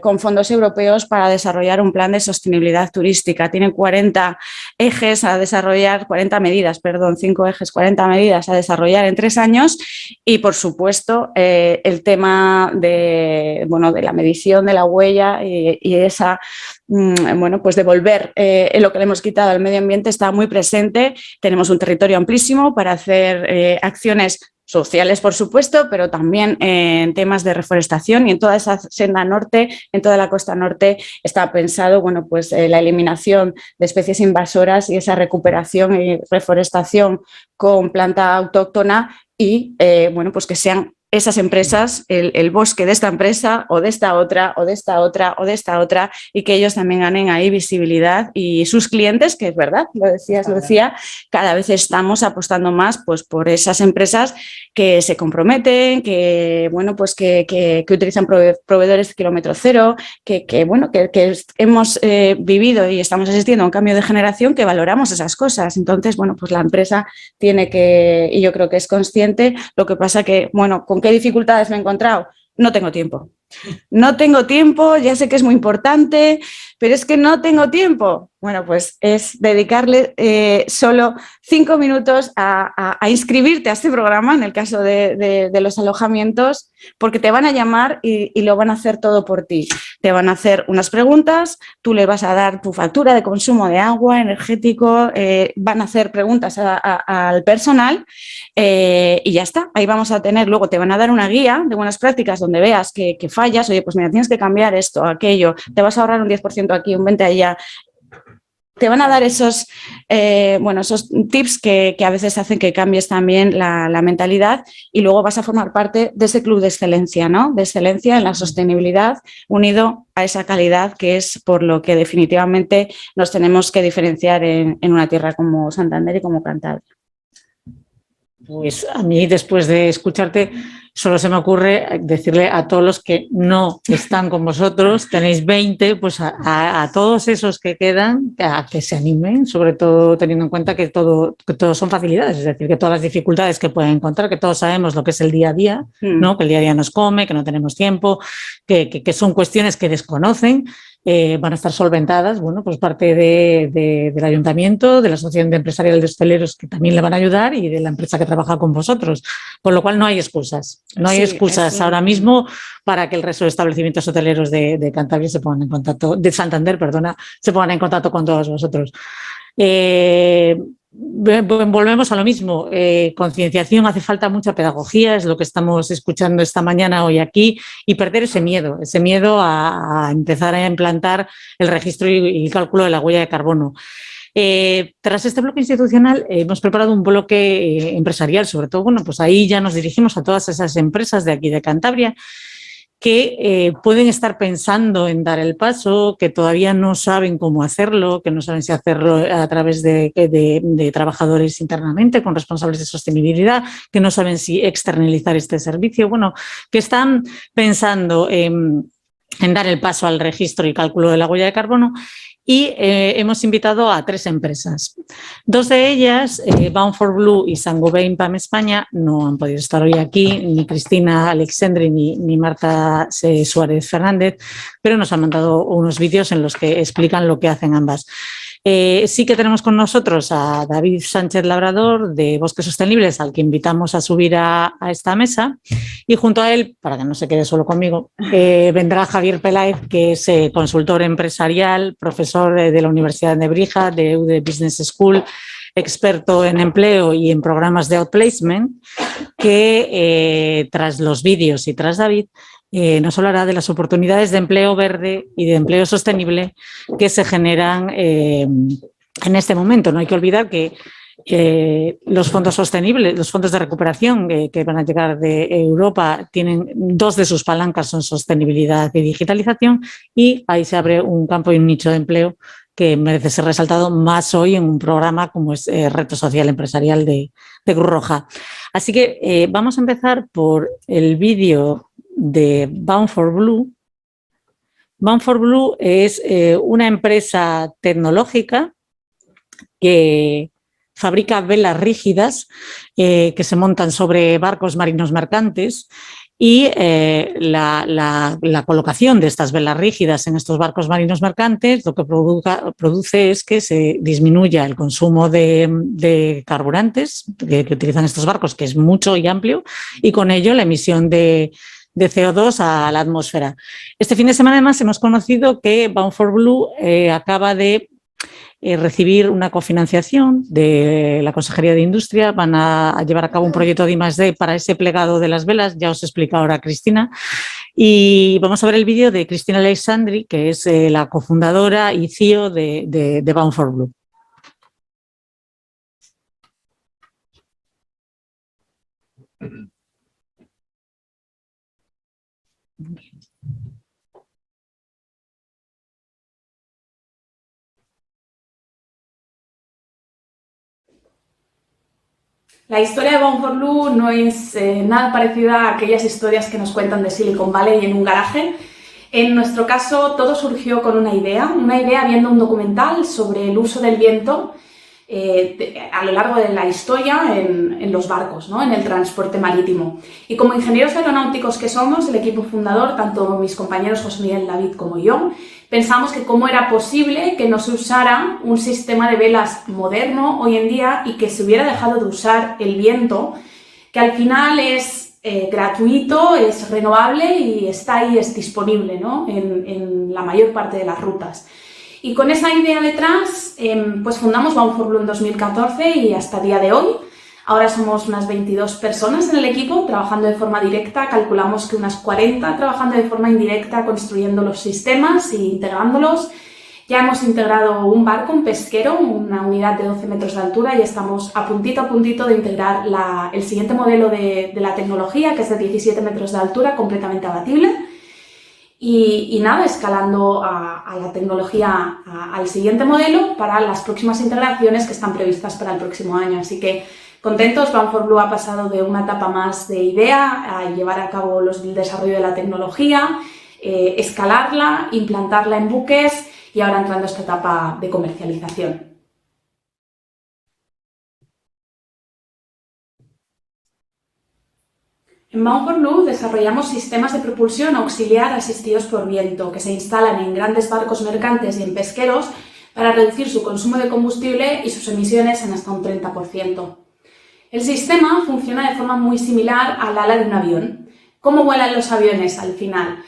con fondos europeos para desarrollar un plan de sostenibilidad turística. Tienen 40 ejes a desarrollar, 40 medidas, perdón, 5 ejes, 40 medidas a desarrollar en 3 años y, por supuesto, el tema de la medición de la huella y esa, bueno, pues devolver lo que le hemos quitado al medio ambiente está muy presente. Tenemos un territorio amplísimo para hacer acciones sociales, por supuesto, pero también en temas de reforestación, y en toda esa senda norte, en toda la costa norte, está pensado, bueno, pues la eliminación de especies invasoras y esa recuperación y reforestación con planta autóctona y, bueno, pues que sean esas empresas, el bosque de esta empresa o de esta otra o de esta otra o de esta otra, y que ellos también ganen ahí visibilidad, y sus clientes, que es verdad, lo decías, Lucía, cada vez estamos apostando más pues por esas empresas que se comprometen, que bueno, pues que utilizan proveedores de kilómetro cero, que hemos vivido y estamos asistiendo a un cambio de generación, que valoramos esas cosas. Entonces, bueno, pues la empresa tiene que, y yo creo que es consciente. Lo que pasa que, bueno, ¿con qué dificultades me he encontrado? No tengo tiempo. No tengo tiempo, ya sé que es muy importante, pero es que no tengo tiempo. Bueno, pues es dedicarle solo 5 minutos a inscribirte a este programa, en el caso de los alojamientos, porque te van a llamar y lo van a hacer todo por ti. Te van a hacer unas preguntas, tú le vas a dar tu factura de consumo de agua, energético, van a hacer preguntas al personal y ya está. Ahí vamos a tener, luego te van a dar una guía de buenas prácticas donde veas que fallas. Oye, pues mira, tienes que cambiar esto, aquello, te vas a ahorrar un 10% aquí, un 20% allá. Te van a dar esos tips que a veces hacen que cambies también la mentalidad, y luego vas a formar parte de ese club de excelencia, ¿no? De excelencia en la sostenibilidad, unido a esa calidad, que es por lo que definitivamente nos tenemos que diferenciar en una tierra como Santander y como Cantabria. Pues a mí, después de escucharte, solo se me ocurre decirle a todos los que no están con vosotros, tenéis 20, pues a todos esos que quedan, a que se animen, sobre todo teniendo en cuenta que todo son facilidades, es decir, que todas las dificultades que pueden encontrar, que todos sabemos lo que es el día a día, ¿no? Que el día a día nos come, que no tenemos tiempo, que son cuestiones que desconocen. Van a estar solventadas, bueno, pues parte del Ayuntamiento, de la Asociación Empresarial de Hosteleros, que también le van a ayudar, y de la empresa que trabaja con vosotros, con lo cual no hay excusas. No hay excusas ahora mismo para que el resto de establecimientos hoteleros de Cantabria se pongan en contacto, de Santander, perdona, se pongan en contacto con todos vosotros. Volvemos a lo mismo, concienciación, hace falta mucha pedagogía, es lo que estamos escuchando esta mañana hoy aquí, y perder ese miedo a empezar a implantar el registro y cálculo de la huella de carbono. Tras este bloque institucional hemos preparado un bloque empresarial, sobre todo, bueno, pues ahí ya nos dirigimos a todas esas empresas de aquí de Cantabria que pueden estar pensando en dar el paso, que todavía no saben cómo hacerlo, que no saben si hacerlo a través de trabajadores internamente con responsables de sostenibilidad, que no saben si externalizar este servicio, bueno, que están pensando en dar el paso al registro y cálculo de la huella de carbono. Y hemos invitado a 3 empresas. 2 de ellas, Bound for Blue y Saint-Gobain PAM España, no han podido estar hoy aquí, ni Cristina Alexandre ni Marta Suárez Fernández, pero nos han mandado unos vídeos en los que explican lo que hacen ambas. Sí que tenemos con nosotros a David Sánchez Labrador de Bosques Sostenibles, al que invitamos a subir a esta mesa, y junto a él, para que no se quede solo conmigo, vendrá Javier Peláez, que es consultor empresarial, profesor de la Universidad de Nebrija, de EUDE Business School, experto en empleo y en programas de outplacement, que tras los vídeos y tras David nos hablará de las oportunidades de empleo verde y de empleo sostenible que se generan en este momento. No hay que olvidar que los fondos sostenibles, los fondos de recuperación que van a llegar de Europa, tienen 2 de sus palancas, son sostenibilidad y digitalización, y ahí se abre un campo y un nicho de empleo que merece ser resaltado más hoy en un programa como es Reto Social Empresarial de Cruz Roja. Así que vamos a empezar por el vídeo de Bound for Blue. Bound for Blue es una empresa tecnológica que fabrica velas rígidas que se montan sobre barcos marinos mercantes y la colocación de estas velas rígidas en estos barcos marinos mercantes lo que produce es que se disminuya el consumo de carburantes que utilizan estos barcos, que es mucho y amplio, y con ello la emisión de CO2 a la atmósfera. Este fin de semana además hemos conocido que Bound for Blue acaba de recibir una cofinanciación de la Consejería de Industria, van a llevar a cabo un proyecto de I+D para ese plegado de las velas, ya os explica ahora Cristina, y vamos a ver el vídeo de Cristina Alexandri, que es la cofundadora y CEO de Bound for Blue. La historia de Bound for Blue no es nada parecida a aquellas historias que nos cuentan de Silicon Valley en un garaje. En nuestro caso, todo surgió con una idea viendo un documental sobre el uso del viento a lo largo de la historia en los barcos, ¿no? En el transporte marítimo. Y como ingenieros aeronáuticos que somos, el equipo fundador, tanto mis compañeros José Miguel, David como yo, pensamos que cómo era posible que no se usara un sistema de velas moderno hoy en día y que se hubiera dejado de usar el viento, que al final es gratuito, es renovable y está ahí, es disponible, ¿no? en la mayor parte de las rutas. Y con esa idea detrás, pues fundamos Bound for Blue en 2014 y hasta el día de hoy. Ahora somos unas 22 personas en el equipo trabajando de forma directa, calculamos que unas 40 trabajando de forma indirecta, construyendo los sistemas e integrándolos. Ya hemos integrado un barco, un pesquero, una unidad de 12 metros de altura y estamos a puntito de integrar el siguiente modelo de la tecnología, que es de 17 metros de altura, completamente abatible. Y nada, escalando a la tecnología, al siguiente modelo para las próximas integraciones que están previstas para el próximo año. Así que contentos, Bound for Blue ha pasado de una etapa más de idea a llevar a cabo el desarrollo de la tecnología, escalarla, implantarla en buques y ahora entrando a esta etapa de comercialización. En Bound for Blue desarrollamos sistemas de propulsión auxiliar asistidos por viento que se instalan en grandes barcos mercantes y en pesqueros para reducir su consumo de combustible y sus emisiones en hasta un 30%. El sistema funciona de forma muy similar al ala de un avión. ¿Cómo vuelan los aviones al final?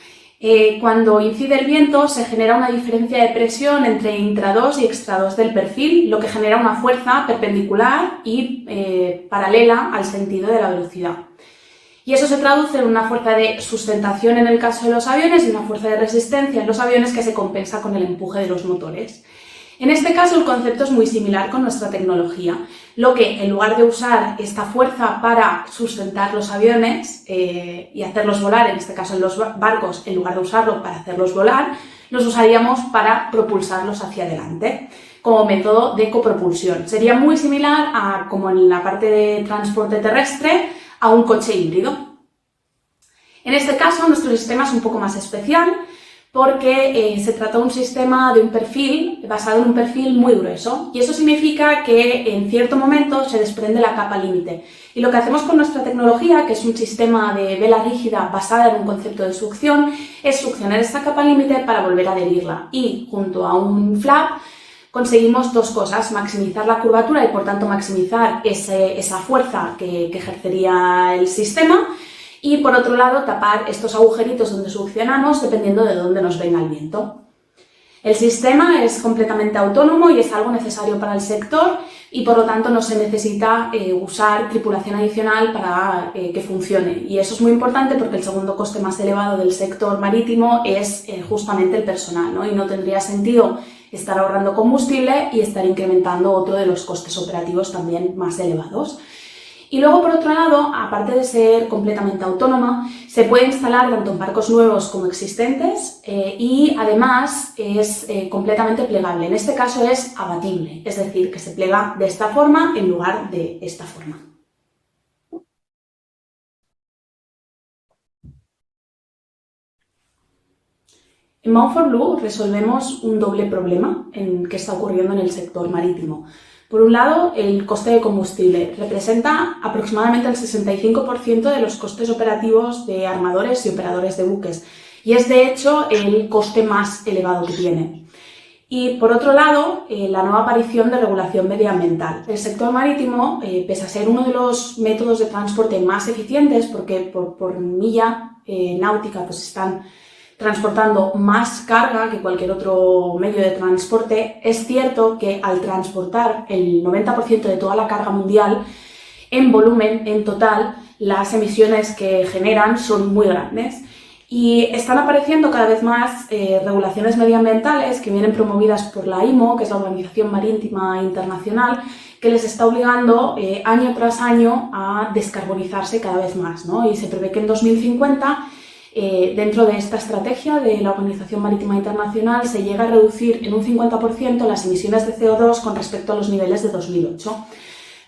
Cuando incide el viento se genera una diferencia de presión entre intra-2 y extra-2 del perfil, lo que genera una fuerza perpendicular y paralela al sentido de la velocidad. Y eso se traduce en una fuerza de sustentación en el caso de los aviones y una fuerza de resistencia en los aviones que se compensa con el empuje de los motores. En este caso el concepto es muy similar con nuestra tecnología, lo que en lugar de usar esta fuerza para sustentar los aviones y hacerlos volar, en este caso en los barcos, en lugar de usarlo para hacerlos volar, los usaríamos para propulsarlos hacia adelante como método de copropulsión. Sería muy similar a como en la parte de transporte terrestre, a un coche híbrido. En este caso, nuestro sistema es un poco más especial porque se trata de un sistema de un perfil, basado en un perfil muy grueso, y eso significa que en cierto momento se desprende la capa límite. Y lo que hacemos con nuestra tecnología, que es un sistema de vela rígida basada en un concepto de succión, es succionar esta capa límite para volver a adherirla. Y junto a un flap conseguimos dos cosas: maximizar la curvatura y por tanto maximizar esa fuerza que ejercería el sistema, y por otro lado tapar estos agujeritos donde succionamos dependiendo de dónde nos venga el viento. El sistema es completamente autónomo y es algo necesario para el sector y por lo tanto no se necesita usar tripulación adicional para que funcione. Y eso es muy importante porque el segundo coste más elevado del sector marítimo es justamente el personal, ¿no? Y no tendría sentido estar ahorrando combustible y estar incrementando otro de los costes operativos también más elevados. Y luego, por otro lado, aparte de ser completamente autónoma, se puede instalar tanto en barcos nuevos como existentes y además es completamente plegable. En este caso es abatible, es decir, que se plega de esta forma en lugar de esta forma. En Bound for Blue resolvemos un doble problema que está ocurriendo en el sector marítimo. Por un lado, el coste de combustible representa aproximadamente el 65% de los costes operativos de armadores y operadores de buques y es de hecho el coste más elevado que tiene. Y por otro lado, la nueva aparición de regulación medioambiental. El sector marítimo, pese a ser uno de los métodos de transporte más eficientes, porque por milla náutica pues están transportando más carga que cualquier otro medio de transporte, es cierto que al transportar el 90% de toda la carga mundial, en volumen, en total, las emisiones que generan son muy grandes. Y están apareciendo cada vez más regulaciones medioambientales que vienen promovidas por la IMO, que es la Organización Marítima Internacional, que les está obligando año tras año a descarbonizarse cada vez más, ¿no? Y se prevé que en 2050, dentro de esta estrategia de la Organización Marítima Internacional, se llega a reducir en un 50% las emisiones de CO2 con respecto a los niveles de 2008.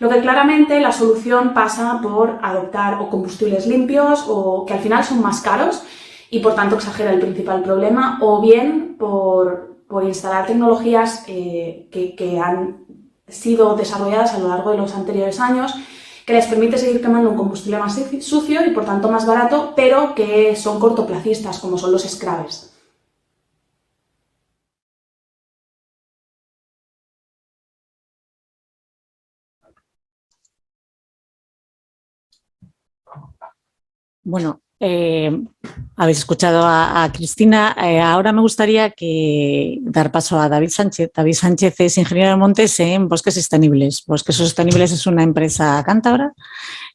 Lo que claramente la solución pasa por adoptar o combustibles limpios o que al final son más caros y por tanto exagera el principal problema, o bien por instalar tecnologías que han sido desarrolladas a lo largo de los anteriores años, que les permite seguir quemando un combustible más sucio y por tanto más barato, pero que son cortoplacistas, como son los scrubbers. Bueno, habéis escuchado a Cristina. Ahora me gustaría dar paso a David Sánchez. David Sánchez es ingeniero de montes en Bosques Sostenibles. Bosques Sostenibles es una empresa cántabra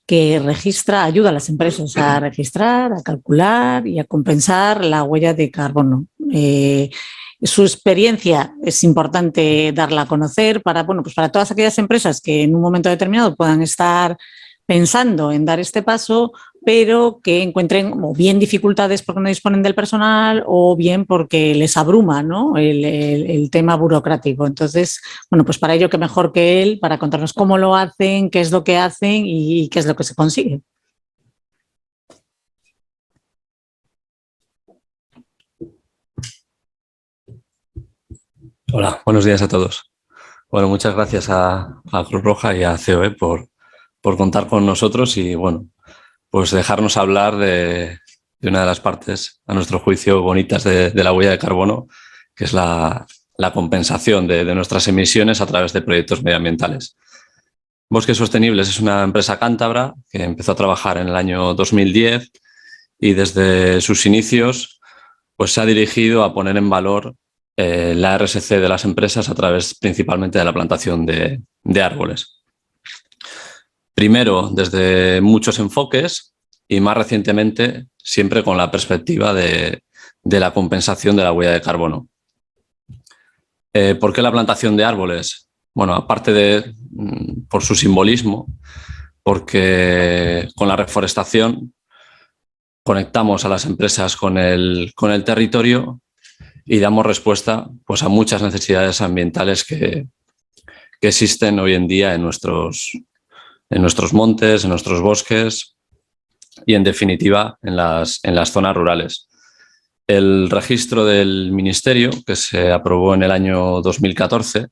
que ayuda a las empresas a registrar, a calcular y a compensar la huella de carbono. Su experiencia es importante darla a conocer para todas aquellas empresas que en un momento determinado puedan estar pensando en dar este paso, pero que encuentren o bien dificultades porque no disponen del personal o bien porque les abruma, ¿no?, el tema burocrático. Entonces, pues para ello, qué mejor que él para contarnos cómo lo hacen, qué es lo que hacen y qué es lo que se consigue. Hola, buenos días a todos. Bueno, muchas gracias a Cruz Roja y a COE por contar con nosotros y, pues dejarnos hablar de una de las partes, a nuestro juicio, bonitas de la huella de carbono, que es la compensación de nuestras emisiones a través de proyectos medioambientales. Bosques Sostenibles es una empresa cántabra que empezó a trabajar en el año 2010 y desde sus inicios pues se ha dirigido a poner en valor la RSC de las empresas a través principalmente de la plantación de árboles. Primero desde muchos enfoques y más recientemente siempre con la perspectiva de la compensación de la huella de carbono. ¿Por qué la plantación de árboles? Bueno, aparte por su simbolismo, porque con la reforestación conectamos a las empresas con el territorio y damos respuesta pues, a muchas necesidades ambientales que existen hoy en día en nuestros montes, en nuestros bosques y, en definitiva, en las zonas rurales. El registro del Ministerio, que se aprobó en el año 2014,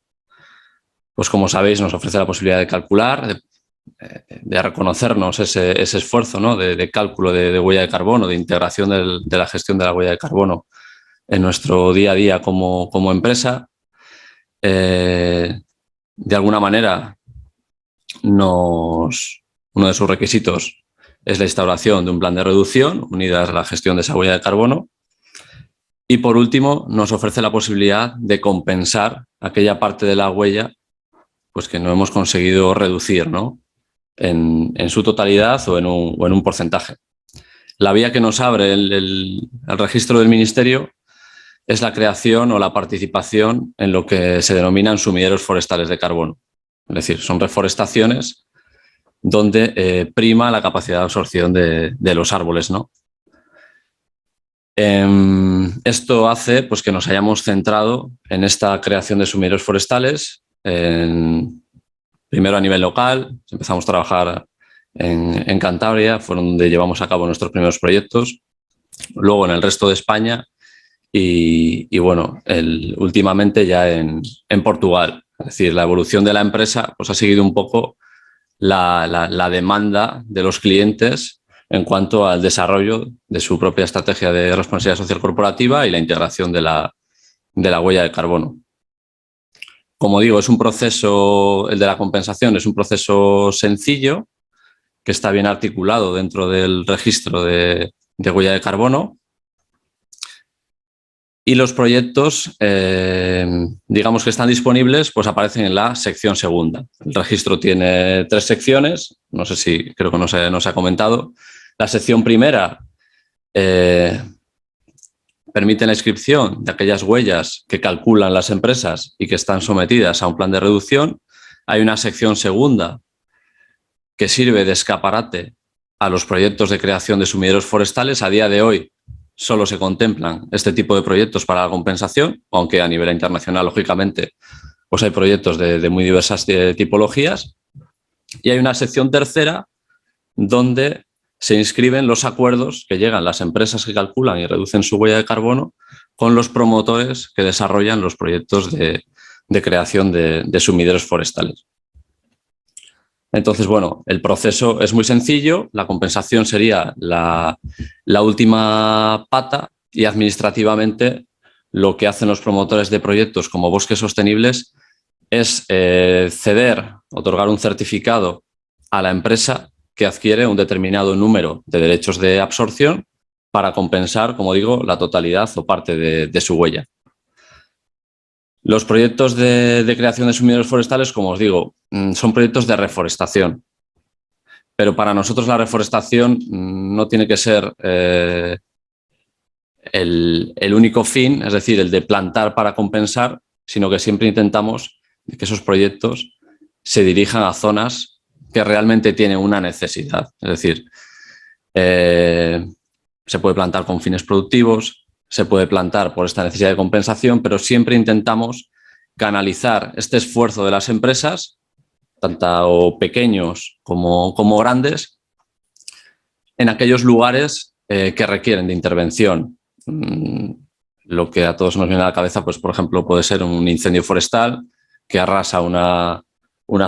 pues como sabéis, nos ofrece la posibilidad de calcular, de reconocernos ese esfuerzo, ¿no?, de cálculo de huella de carbono, de integración de la gestión de la huella de carbono en nuestro día a día como empresa. De alguna manera, uno de sus requisitos es la instauración de un plan de reducción unidas a la gestión de esa huella de carbono. Y por último, nos ofrece la posibilidad de compensar aquella parte de la huella pues, que no hemos conseguido reducir, ¿no?, en su totalidad o en un porcentaje. La vía que nos abre el registro del Ministerio es la creación o la participación en lo que se denominan sumideros forestales de carbono. Es decir, son reforestaciones donde prima la capacidad de absorción de los árboles, ¿no? Esto hace pues, que nos hayamos centrado en esta creación de sumideros forestales, primero a nivel local. Empezamos a trabajar en Cantabria, fueron donde llevamos a cabo nuestros primeros proyectos, luego en el resto de España y últimamente ya en Portugal, Es decir, la evolución de la empresa pues, ha seguido un poco la demanda de los clientes en cuanto al desarrollo de su propia estrategia de responsabilidad social corporativa y la integración de la huella de carbono. Como digo, es un proceso, el de la compensación es un proceso sencillo que está bien articulado dentro del registro de huella de carbono. Y los proyectos, digamos que están disponibles, pues aparecen en la sección segunda. El registro tiene 3 secciones, no sé si, creo que no se ha comentado. La sección primera permite la inscripción de aquellas huellas que calculan las empresas y que están sometidas a un plan de reducción. Hay una sección segunda que sirve de escaparate a los proyectos de creación de sumideros forestales. A día de hoy solo se contemplan este tipo de proyectos para la compensación, aunque a nivel internacional, lógicamente, pues hay proyectos de muy diversas tipologías. Y hay una sección tercera donde se inscriben los acuerdos que llegan las empresas que calculan y reducen su huella de carbono con los promotores que desarrollan los proyectos de creación de sumideros forestales. Entonces, bueno, el proceso es muy sencillo, la compensación sería la última pata y administrativamente lo que hacen los promotores de proyectos como Bosques Sostenibles es otorgar un certificado a la empresa que adquiere un determinado número de derechos de absorción para compensar, como digo, la totalidad o parte de su huella. Los proyectos de creación de sumideros forestales, como os digo, son proyectos de reforestación. Pero para nosotros la reforestación no tiene que ser el único fin, es decir, el de plantar para compensar, sino que siempre intentamos que esos proyectos se dirijan a zonas que realmente tienen una necesidad. Es decir, se puede plantar con fines productivos, se puede plantar por esta necesidad de compensación, pero siempre intentamos canalizar este esfuerzo de las empresas, tanto pequeños como grandes, en aquellos lugares que requieren de intervención. Lo que a todos nos viene a la cabeza, pues, por ejemplo, puede ser un incendio forestal que arrasa una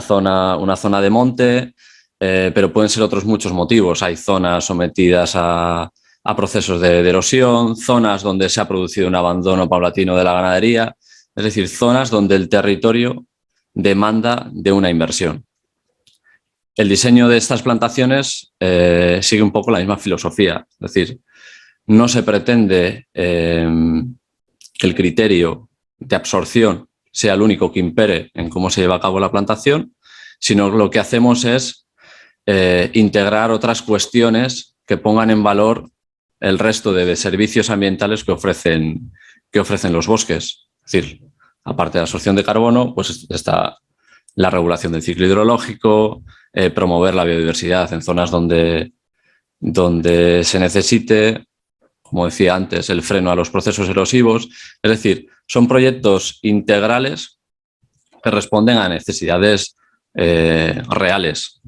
zona de monte, pero pueden ser otros muchos motivos. Hay zonas sometidas a procesos de erosión, zonas donde se ha producido un abandono paulatino de la ganadería, es decir, zonas donde el territorio demanda de una inversión. El diseño de estas plantaciones sigue un poco la misma filosofía, es decir, no se pretende que el criterio de absorción sea el único que impere en cómo se lleva a cabo la plantación, sino lo que hacemos es integrar otras cuestiones que pongan en valor el resto de servicios ambientales que ofrecen los bosques. Es decir, aparte de la absorción de carbono, pues está la regulación del ciclo hidrológico, promover la biodiversidad en zonas donde se necesite, como decía antes, el freno a los procesos erosivos. Es decir, son proyectos integrales que responden a necesidades reales.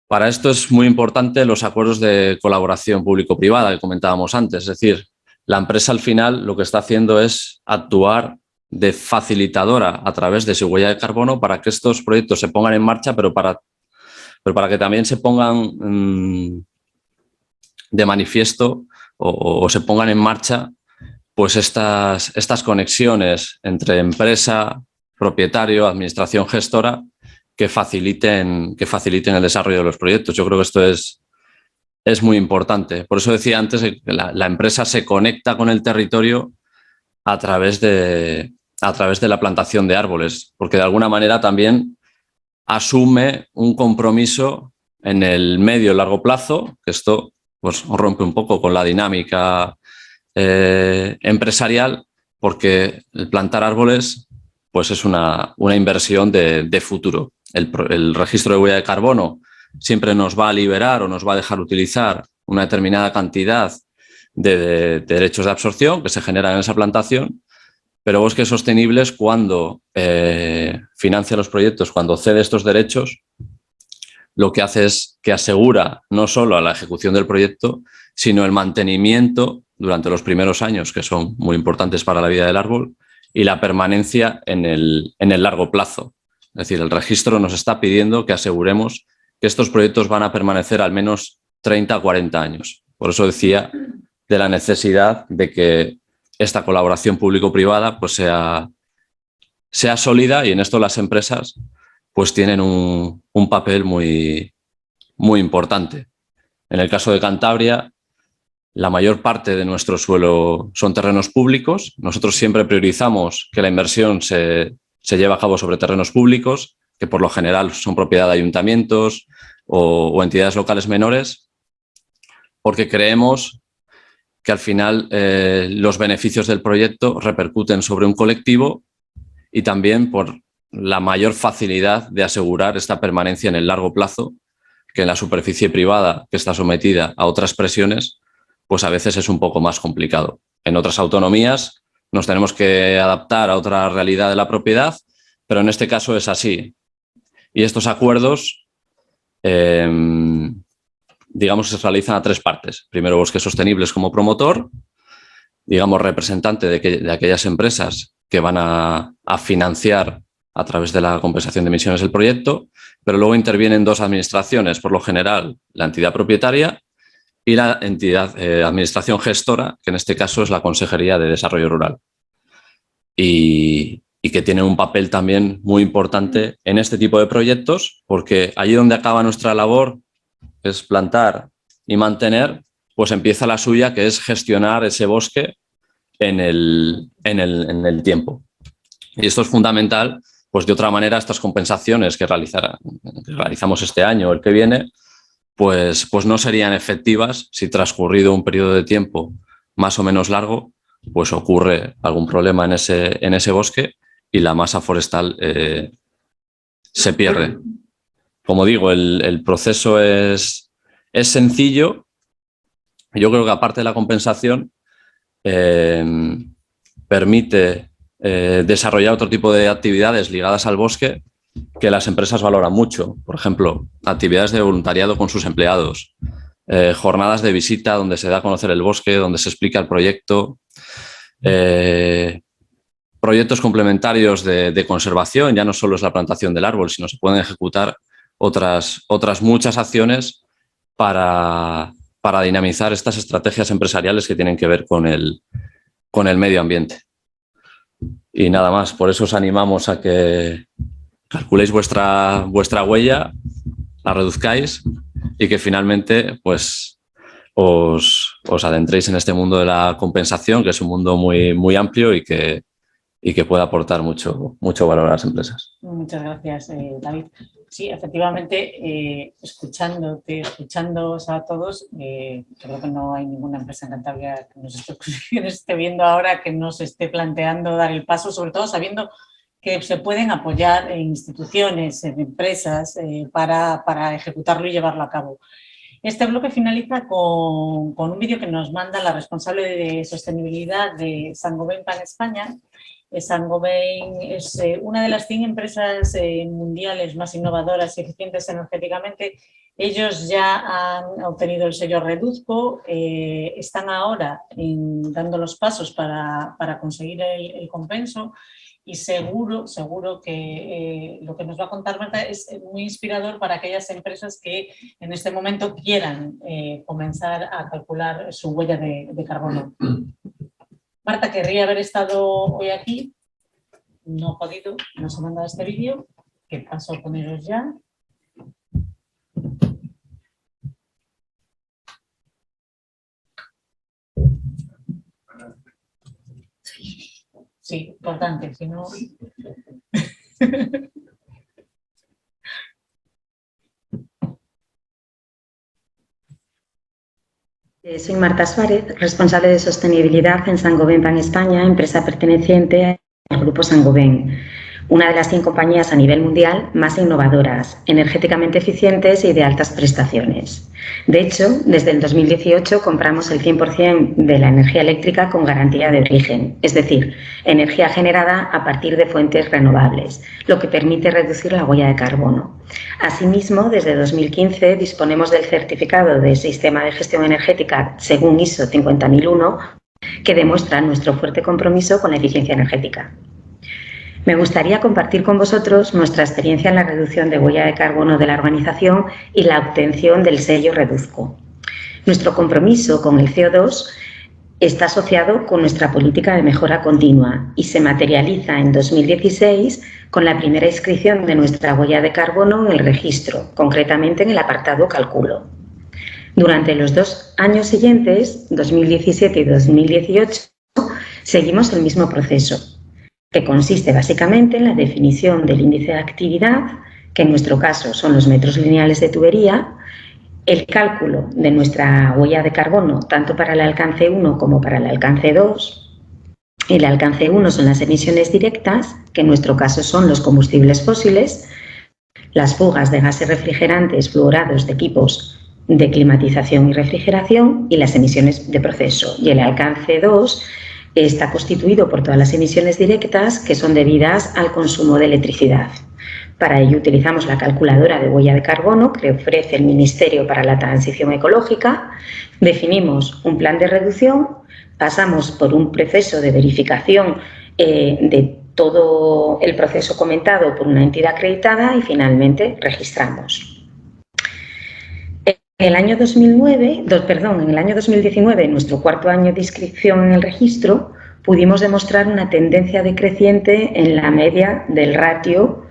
Para esto es muy importante los acuerdos de colaboración público-privada que comentábamos antes. Es decir, la empresa al final lo que está haciendo es actuar de facilitadora a través de su huella de carbono para que estos proyectos se pongan en marcha, pero para que también se pongan de manifiesto o se pongan en marcha pues estas conexiones entre empresa, propietario, administración gestora que faciliten el desarrollo de los proyectos. Yo creo que esto es muy importante. Por eso decía antes que la empresa se conecta con el territorio a través de la plantación de árboles, porque de alguna manera también asume un compromiso en el medio y largo plazo, que esto pues rompe un poco con la dinámica empresarial, porque el plantar árboles pues es una inversión de futuro. El registro de huella de carbono siempre nos va a liberar o nos va a dejar utilizar una determinada cantidad de derechos de absorción que se generan en esa plantación, pero Bosques Sostenibles, cuando financia los proyectos, cuando cede estos derechos, lo que hace es que asegura no solo a la ejecución del proyecto, sino el mantenimiento durante los primeros años, que son muy importantes para la vida del árbol, y la permanencia en el largo plazo. Es decir, el registro nos está pidiendo que aseguremos que estos proyectos van a permanecer al menos 30 a 40 años. Por eso decía de la necesidad de que esta colaboración público-privada pues sea sólida, y en esto las empresas pues tienen un papel muy importante. En el caso de Cantabria, la mayor parte de nuestro suelo son terrenos públicos. Nosotros siempre priorizamos que la inversión se lleve a cabo sobre terrenos públicos, que por lo general son propiedad de ayuntamientos o entidades locales menores, porque creemos que al final los beneficios del proyecto repercuten sobre un colectivo, y también por la mayor facilidad de asegurar esta permanencia en el largo plazo, que en la superficie privada, que está sometida a otras presiones, pues a veces es un poco más complicado. En otras autonomías nos tenemos que adaptar a otra realidad de la propiedad, pero en este caso es así. Y estos acuerdos, digamos, se realizan a tres partes. Primero, Bosques Sostenibles como promotor, digamos, representante de aquellas empresas que van a financiar a través de la compensación de emisiones el proyecto, pero luego intervienen dos administraciones, por lo general la entidad propietaria y la entidad administración gestora, que en este caso es la Consejería de Desarrollo Rural. Y que tiene un papel también muy importante en este tipo de proyectos, porque allí donde acaba nuestra labor, que es plantar y mantener, pues empieza la suya, que es gestionar ese bosque en el tiempo. Y esto es fundamental, pues de otra manera estas compensaciones que realizamos este año o el que viene, pues no serían efectivas si transcurrido un periodo de tiempo más o menos largo, pues ocurre algún problema en ese bosque y la masa forestal se pierde. Como digo, el proceso es sencillo. Yo creo que aparte de la compensación permite desarrollar otro tipo de actividades ligadas al bosque que las empresas valoran mucho. Por ejemplo, actividades de voluntariado con sus empleados, jornadas de visita donde se da a conocer el bosque, donde se explica el proyecto, proyectos complementarios de conservación. Ya no solo es la plantación del árbol, sino se pueden ejecutar otras muchas acciones para dinamizar estas estrategias empresariales que tienen que ver con el medio ambiente. Y nada más, por eso os animamos a que calculéis vuestra huella, la reduzcáis y que finalmente pues os adentréis en este mundo de la compensación, que es un mundo muy amplio y que puede aportar mucho valor a las empresas. Muchas gracias, David. Sí, efectivamente, escuchándoos a todos, creo que no hay ninguna empresa en Cantabria que nos esté viendo ahora que no se esté planteando dar el paso, sobre todo sabiendo que se pueden apoyar en instituciones, en empresas, para ejecutarlo y llevarlo a cabo. Este bloque finaliza con un vídeo que nos manda la responsable de sostenibilidad de Saint-Gobain Pan España. Saint-Gobain es una de las 100 empresas mundiales más innovadoras y eficientes energéticamente. Ellos ya han obtenido el sello Reduzco, están ahora dando los pasos para conseguir el compenso, y seguro que lo que nos va a contar Marta es muy inspirador para aquellas empresas que en este momento quieran comenzar a calcular su huella de carbono. Marta querría haber estado hoy aquí, no ha podido, nos ha mandado este vídeo, que paso a poneros ya. Sí, importante, si no... Soy Marta Suárez, responsable de sostenibilidad en Saint-Gobain Pan España, empresa perteneciente al grupo Saint-Gobain, una de las 100 compañías a nivel mundial más innovadoras, energéticamente eficientes y de altas prestaciones. De hecho, desde el 2018 compramos el 100% de la energía eléctrica con garantía de origen, es decir, energía generada a partir de fuentes renovables, lo que permite reducir la huella de carbono. Asimismo, desde 2015 disponemos del certificado de Sistema de Gestión Energética según ISO 50001, que demuestra nuestro fuerte compromiso con la eficiencia energética. Me gustaría compartir con vosotros nuestra experiencia en la reducción de huella de carbono de la organización y la obtención del sello Reduzco. Nuestro compromiso con el CO2 está asociado con nuestra política de mejora continua y se materializa en 2016 con la primera inscripción de nuestra huella de carbono en el registro, concretamente en el apartado Cálculo. Durante los 2 años siguientes, 2017 y 2018, seguimos el mismo proceso, que consiste básicamente en la definición del índice de actividad, que en nuestro caso son los metros lineales de tubería, el cálculo de nuestra huella de carbono, tanto para el alcance 1 como para el alcance 2. El alcance 1 son las emisiones directas, que en nuestro caso son los combustibles fósiles, las fugas de gases refrigerantes fluorados de equipos de climatización y refrigeración y las emisiones de proceso. Y el alcance 2 está constituido por todas las emisiones directas que son debidas al consumo de electricidad. Para ello utilizamos la calculadora de huella de carbono que ofrece el Ministerio para la Transición Ecológica, definimos un plan de reducción, pasamos por un proceso de verificación de todo el proceso comentado por una entidad acreditada y finalmente registramos. En el año 2019, en nuestro 4º año de inscripción en el registro, pudimos demostrar una tendencia decreciente en la media del ratio,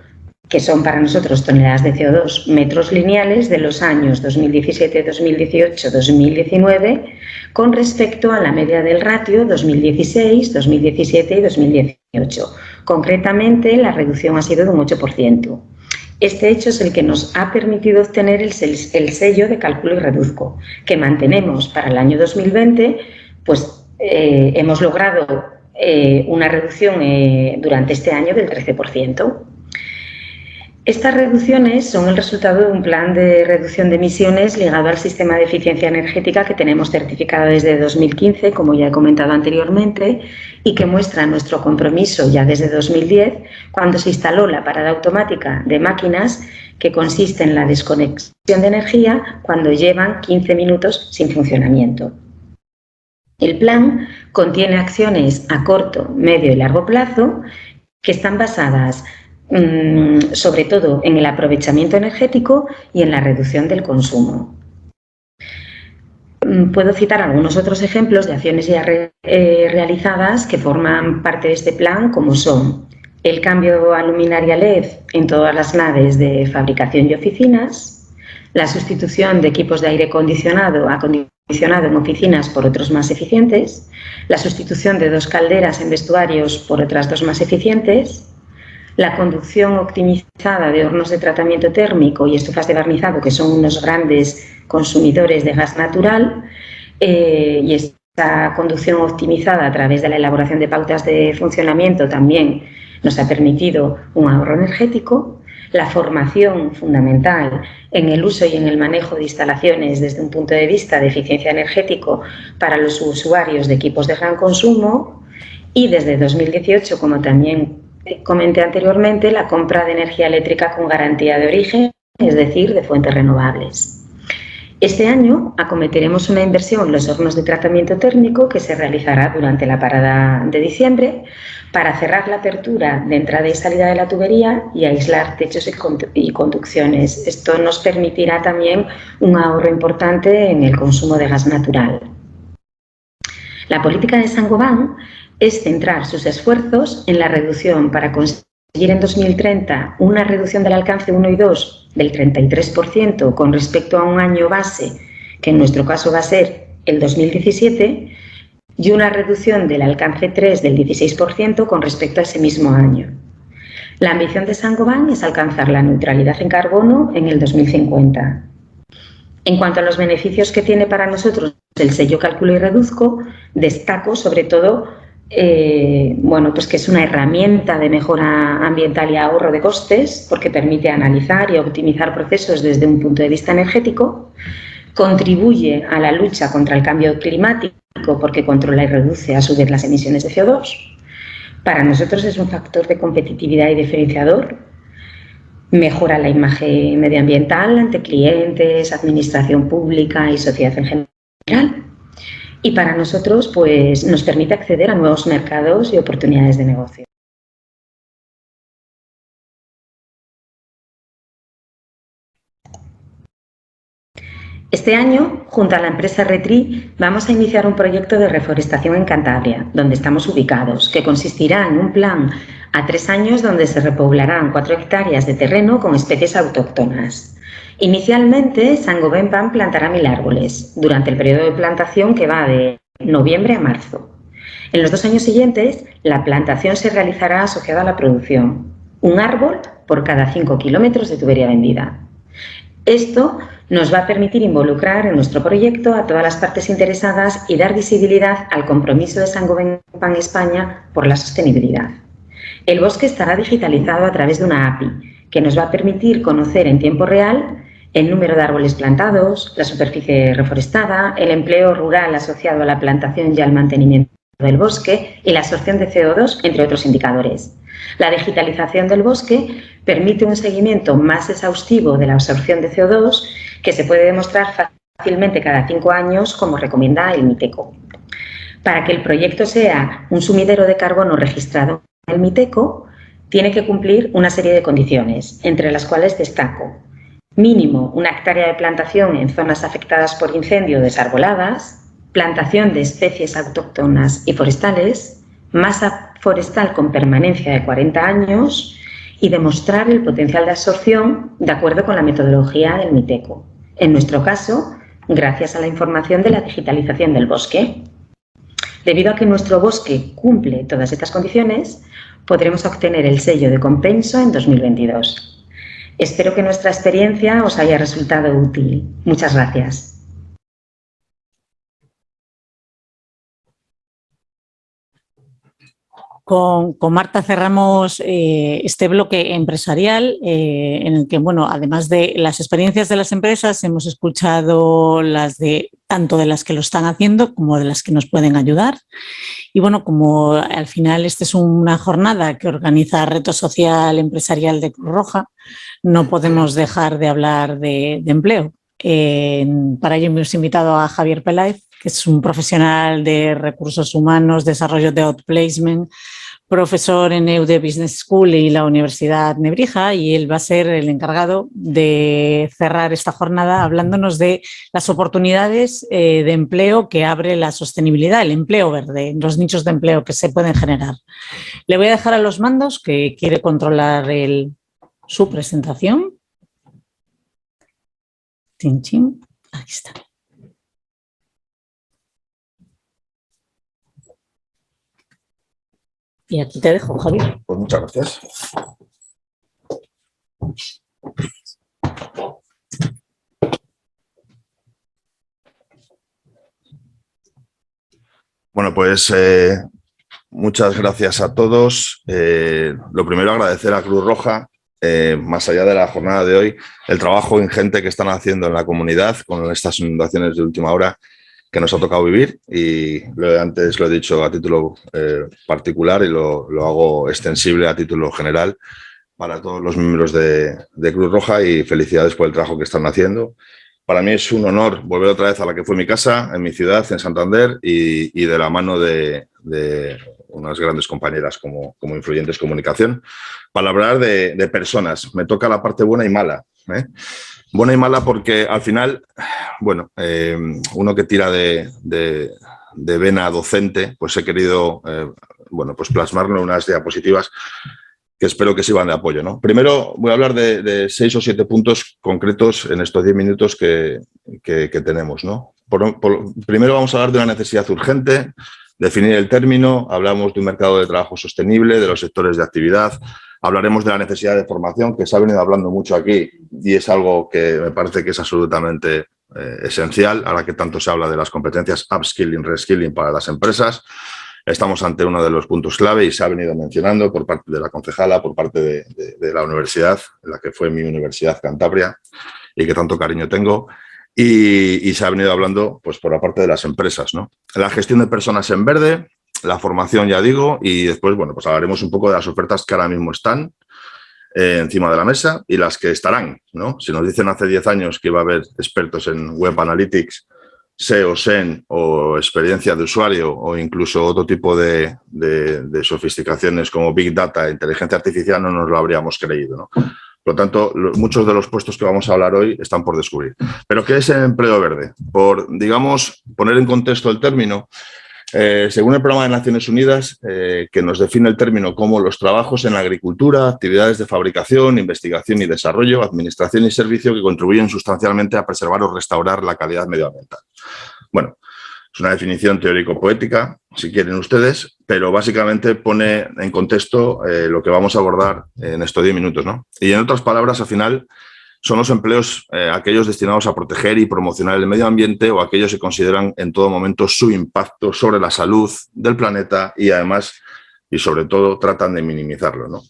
que son para nosotros toneladas de CO2 metros lineales de los años 2017, 2018, 2019, con respecto a la media del ratio 2016, 2017 y 2018. Concretamente, la reducción ha sido de un 8%. Este hecho es el que nos ha permitido obtener el sello de Cálculo y Reduzco, que mantenemos para el año 2020, pues hemos logrado una reducción durante este año del 13%. Estas reducciones son el resultado de un plan de reducción de emisiones ligado al sistema de eficiencia energética que tenemos certificado desde 2015, como ya he comentado anteriormente, y que muestra nuestro compromiso ya desde 2010, cuando se instaló la parada automática de máquinas, que consiste en la desconexión de energía cuando llevan 15 minutos sin funcionamiento. El plan contiene acciones a corto, medio y largo plazo que están basadas sobre todo en el aprovechamiento energético y en la reducción del consumo. Puedo citar algunos otros ejemplos de acciones ya realizadas que forman parte de este plan, como son el cambio a luminaria LED en todas las naves de fabricación y oficinas, la sustitución de equipos de aire acondicionado en oficinas por otros más eficientes, la sustitución de 2 calderas en vestuarios por otras 2 más eficientes, la conducción optimizada de hornos de tratamiento térmico y estufas de barnizado, que son unos grandes consumidores de gas natural, y esta conducción optimizada a través de la elaboración de pautas de funcionamiento también nos ha permitido un ahorro energético, la formación fundamental en el uso y en el manejo de instalaciones desde un punto de vista de eficiencia energético para los usuarios de equipos de gran consumo y desde 2018, como también comenté anteriormente, la compra de energía eléctrica con garantía de origen, es decir, de fuentes renovables. Este año acometeremos una inversión en los hornos de tratamiento térmico que se realizará durante la parada de diciembre para cerrar la apertura de entrada y salida de la tubería y aislar techos y conducciones. Esto nos permitirá también un ahorro importante en el consumo de gas natural. La política de Saint-Gobain es centrar sus esfuerzos en la reducción para conseguir en 2030 una reducción del alcance 1 y 2 del 33% con respecto a un año base, que en nuestro caso va a ser el 2017, y una reducción del alcance 3 del 16% con respecto a ese mismo año. La ambición de Saint-Gobain es alcanzar la neutralidad en carbono en el 2050. En cuanto a los beneficios que tiene para nosotros el sello Cálculo y Reduzco, destaco sobre todo pues que es una herramienta de mejora ambiental y ahorro de costes, porque permite analizar y optimizar procesos desde un punto de vista energético, contribuye a la lucha contra el cambio climático porque controla y reduce a su vez las emisiones de CO2. Para nosotros es un factor de competitividad y diferenciador, mejora la imagen medioambiental ante clientes, administración pública y sociedad en general. Y para nosotros, pues, nos permite acceder a nuevos mercados y oportunidades de negocio. Este año, junto a la empresa Retri, vamos a iniciar un proyecto de reforestación en Cantabria, donde estamos ubicados, que consistirá en un plan a 3 años donde se repoblarán 4 hectáreas de terreno con especies autóctonas. Inicialmente, Saint-Gobain PAM plantará 1000 árboles durante el periodo de plantación que va de noviembre a marzo. En los 2 años siguientes, la plantación se realizará asociada a la producción, un árbol por cada 5 kilómetros de tubería vendida. Esto nos va a permitir involucrar en nuestro proyecto a todas las partes interesadas y dar visibilidad al compromiso de Saint-Gobain PAM España por la sostenibilidad. El bosque estará digitalizado a través de una API que nos va a permitir conocer en tiempo real el número de árboles plantados, la superficie reforestada, el empleo rural asociado a la plantación y al mantenimiento del bosque y la absorción de CO2, entre otros indicadores. La digitalización del bosque permite un seguimiento más exhaustivo de la absorción de CO2 que se puede demostrar fácilmente cada 5 años, como recomienda el MITECO. Para que el proyecto sea un sumidero de carbono registrado en el MITECO, tiene que cumplir una serie de condiciones, entre las cuales destaco: mínimo 1 hectárea de plantación en zonas afectadas por incendio desarboladas, plantación de especies autóctonas y forestales, masa forestal con permanencia de 40 años y demostrar el potencial de absorción de acuerdo con la metodología del MITECO. En nuestro caso, gracias a la información de la digitalización del bosque. Debido a que nuestro bosque cumple todas estas condiciones, podremos obtener el sello de compenso en 2022. Espero que nuestra experiencia os haya resultado útil. Muchas gracias. Con Marta cerramos este bloque empresarial en el que, bueno, además de las experiencias de las empresas, hemos escuchado tanto de las que lo están haciendo como de las que nos pueden ayudar. Y bueno, como al final esta es una jornada que organiza Reto Social Empresarial de Cruz Roja, no podemos dejar de hablar de empleo. Para ello hemos invitado a Javier Peláez, que es un profesional de recursos humanos, desarrollo de outplacement, profesor en EUDE Business School y la Universidad Nebrija, y él va a ser el encargado de cerrar esta jornada hablándonos de las oportunidades de empleo que abre la sostenibilidad, el empleo verde, los nichos de empleo que se pueden generar. Le voy a dejar a los mandos, que quiere controlar su presentación. Chin, chin. Aquí está. Y aquí te dejo, Javier. Pues muchas gracias. Bueno, pues muchas gracias a todos. Lo primero, agradecer a Cruz Roja, más allá de la jornada de hoy, el trabajo ingente que están haciendo en la comunidad con estas inundaciones de última hora que nos ha tocado vivir, y antes lo he dicho a título particular y lo hago extensible a título general para todos los miembros de Cruz Roja, y felicidades por el trabajo que están haciendo. Para mí es un honor volver otra vez a la que fue mi casa, en mi ciudad, en Santander, y de la mano de unas grandes compañeras como Influyentes Comunicación, para hablar de personas. Me toca la parte buena y mala, Buena y mala porque al final, bueno, uno que tira de vena docente, pues he querido, bueno, pues plasmarlo en unas diapositivas que espero que sirvan de apoyo, ¿no? Primero voy a hablar de 6 o 7 puntos concretos en estos 10 minutos que tenemos, ¿no? Primero vamos a hablar de una necesidad urgente, definir el término, hablamos de un mercado de trabajo sostenible, de los sectores de actividad. Hablaremos de la necesidad de formación, que se ha venido hablando mucho aquí y es algo que me parece que es absolutamente esencial, ahora que tanto se habla de las competencias upskilling, reskilling para las empresas. Estamos ante uno de los puntos clave y se ha venido mencionando por parte de la concejala, por parte de la universidad, la que fue mi universidad, Cantabria, y que tanto cariño tengo. Y se ha venido hablando pues, por la parte de las empresas, ¿no? La gestión de personas en verde, la formación, ya digo, y después, bueno, pues hablaremos un poco de las ofertas que ahora mismo están encima de la mesa y las que estarán, ¿no? Si nos dicen hace 10 años que iba a haber expertos en Web Analytics, SEO, SEM o experiencia de usuario o incluso otro tipo de sofisticaciones como Big Data e inteligencia artificial, no nos lo habríamos creído, ¿no? Por lo tanto, muchos de los puestos que vamos a hablar hoy están por descubrir. ¿Pero qué es el empleo verde? Por, digamos, poner en contexto el término, según el Programa de Naciones Unidas, que nos define el término como los trabajos en la agricultura, actividades de fabricación, investigación y desarrollo, administración y servicio que contribuyen sustancialmente a preservar o restaurar la calidad medioambiental. Bueno, es una definición teórico-poética, si quieren ustedes, pero básicamente pone en contexto lo que vamos a abordar en estos 10 minutos, ¿no? Y en otras palabras, al final, son los empleos aquellos destinados a proteger y promocionar el medio ambiente o aquellos que consideran en todo momento su impacto sobre la salud del planeta y además, y sobre todo, tratan de minimizarlo, ¿no?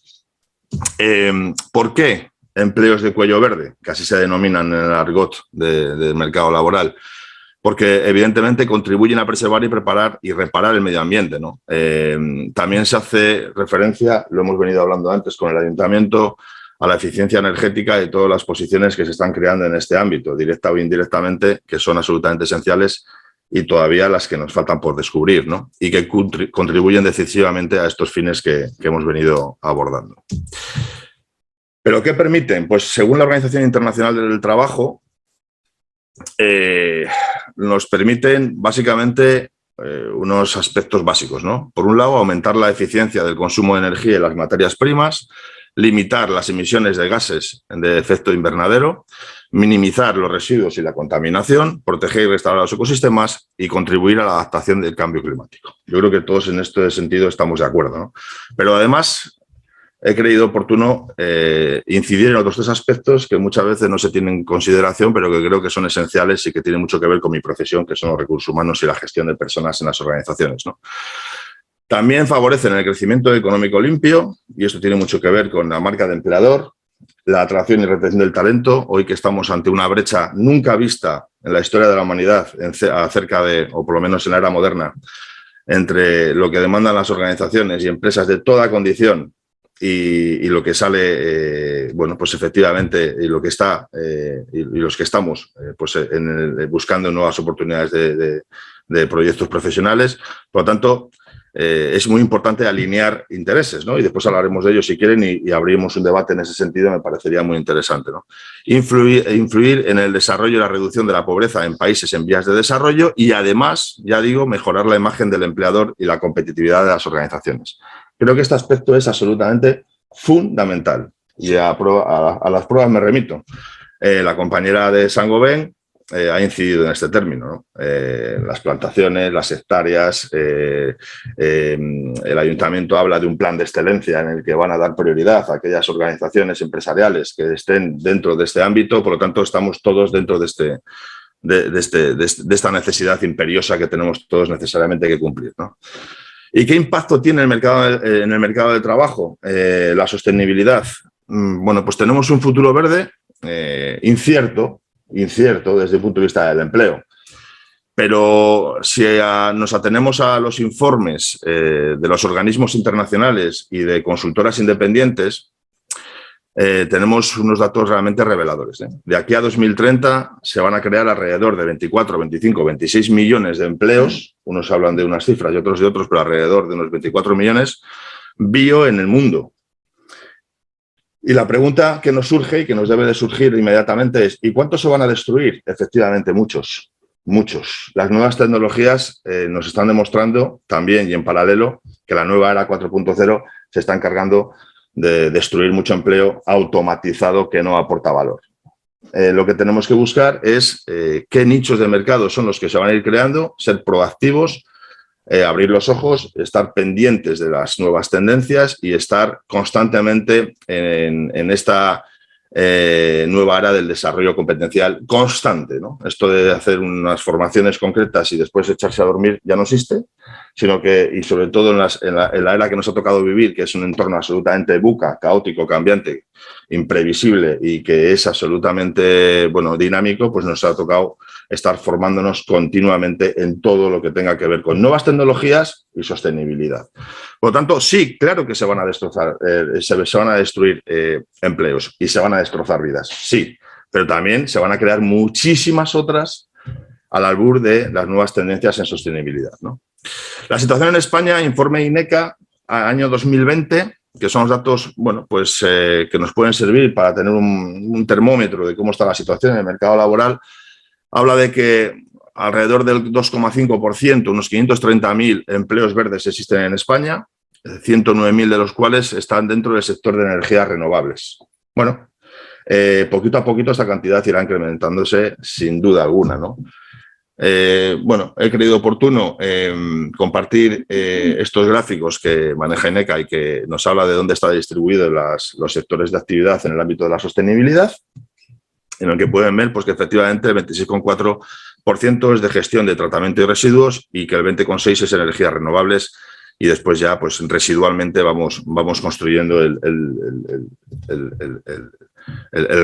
¿Por qué empleos de cuello verde? Que así se denominan en el argot del mercado laboral. Porque evidentemente contribuyen a preservar y preparar y reparar el medio ambiente, ¿no? También se hace referencia, lo hemos venido hablando antes con el ayuntamiento, a la eficiencia energética y todas las posiciones que se están creando en este ámbito, directa o indirectamente, que son absolutamente esenciales y todavía las que nos faltan por descubrir, ¿no? Y que contribuyen decisivamente a estos fines que hemos venido abordando. ¿Pero qué permiten? Pues según la Organización Internacional del Trabajo, nos permiten básicamente unos aspectos básicos, ¿no? Por un lado, aumentar la eficiencia del consumo de energía y las materias primas, limitar las emisiones de gases de efecto invernadero, minimizar los residuos y la contaminación, proteger y restaurar los ecosistemas y contribuir a la adaptación del cambio climático. Yo creo que todos en este sentido estamos de acuerdo, ¿no? Pero además he creído oportuno incidir en otros 3 aspectos que muchas veces no se tienen en consideración, pero que creo que son esenciales y que tienen mucho que ver con mi profesión, que son los recursos humanos y la gestión de personas en las organizaciones, ¿no? También favorecen el crecimiento económico limpio, y esto tiene mucho que ver con la marca de empleador, la atracción y retención del talento, hoy que estamos ante una brecha nunca vista en la historia de la humanidad, acerca de, o por lo menos en la era moderna, entre lo que demandan las organizaciones y empresas de toda condición y lo que sale, bueno, pues efectivamente, y lo que está, y los que estamos pues buscando nuevas oportunidades de proyectos profesionales. Por lo tanto, es muy importante alinear intereses, ¿no? Y después hablaremos de ello si quieren y abrimos un debate en ese sentido, me parecería muy interesante, ¿no? Influir en el desarrollo y la reducción de la pobreza en países en vías de desarrollo y además, ya digo, mejorar la imagen del empleador y la competitividad de las organizaciones. Creo que este aspecto es absolutamente fundamental y a las pruebas me remito. La compañera de Saint-Gobain ha incidido en este término, ¿no? Las plantaciones, las hectáreas, el ayuntamiento habla de un plan de excelencia en el que van a dar prioridad a aquellas organizaciones empresariales que estén dentro de este ámbito, por lo tanto estamos todos dentro de esta necesidad imperiosa que tenemos todos necesariamente que cumplir, ¿no? ¿Y qué impacto tiene en el mercado de trabajo la sostenibilidad? Bueno, pues tenemos un futuro verde incierto desde el punto de vista del empleo. Pero si nos atenemos a los informes de los organismos internacionales y de consultoras independientes, tenemos unos datos realmente reveladores, ¿eh? De aquí a 2030 se van a crear alrededor de 24, 25, 26 millones de empleos. Unos hablan de unas cifras y otros de otros, pero alrededor de unos 24 millones bio en el mundo. Y la pregunta que nos surge y que nos debe de surgir inmediatamente es ¿y cuántos se van a destruir? Efectivamente, muchos. Las nuevas tecnologías nos están demostrando también y en paralelo que la nueva era 4.0 se está encargando de destruir mucho empleo automatizado que no aporta valor. Lo que tenemos que buscar es qué nichos de mercado son los que se van a ir creando, ser proactivos, abrir los ojos, estar pendientes de las nuevas tendencias y estar constantemente en esta nueva era del desarrollo competencial constante, ¿no? Esto de hacer unas formaciones concretas y después echarse a dormir ya no existe, sino que, y sobre todo en la era que nos ha tocado vivir, que es un entorno absolutamente buca, caótico, cambiante, imprevisible y que es absolutamente, bueno, dinámico, pues nos ha tocado estar formándonos continuamente en todo lo que tenga que ver con nuevas tecnologías y sostenibilidad. Por lo tanto, sí, claro que se van a destrozar, se van a destruir empleos y se van a destrozar vidas, sí, pero también se van a crear muchísimas otras al albur de las nuevas tendencias en sostenibilidad, ¿no? La situación en España, informe INECA, año 2020, que son los datos, bueno, pues que nos pueden servir para tener un termómetro de cómo está la situación en el mercado laboral, habla de que alrededor del 2,5%, unos 530.000 empleos verdes existen en España, 109.000 de los cuales están dentro del sector de energías renovables. Bueno, poquito a poquito esta cantidad irá incrementándose sin duda alguna, ¿no? Bueno, he creído oportuno compartir estos gráficos que maneja INECA y que nos habla de dónde están distribuidos los sectores de actividad en el ámbito de la sostenibilidad, en el que pueden ver pues, que efectivamente el 26,4% es de gestión de tratamiento y residuos y que el 20,6% es energías renovables, y después ya pues residualmente vamos construyendo el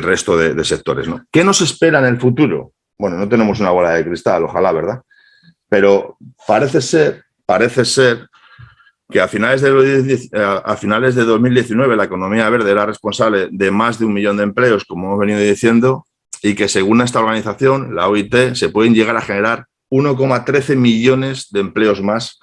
resto de sectores, ¿no? ¿Qué nos espera en el futuro? Bueno, no tenemos una bola de cristal, ojalá, ¿verdad? Pero parece ser que a finales de 2019 la economía verde era responsable de más de 1 millón de empleos, como hemos venido diciendo, y que según esta organización, la OIT, se pueden llegar a generar 1,13 millones de empleos más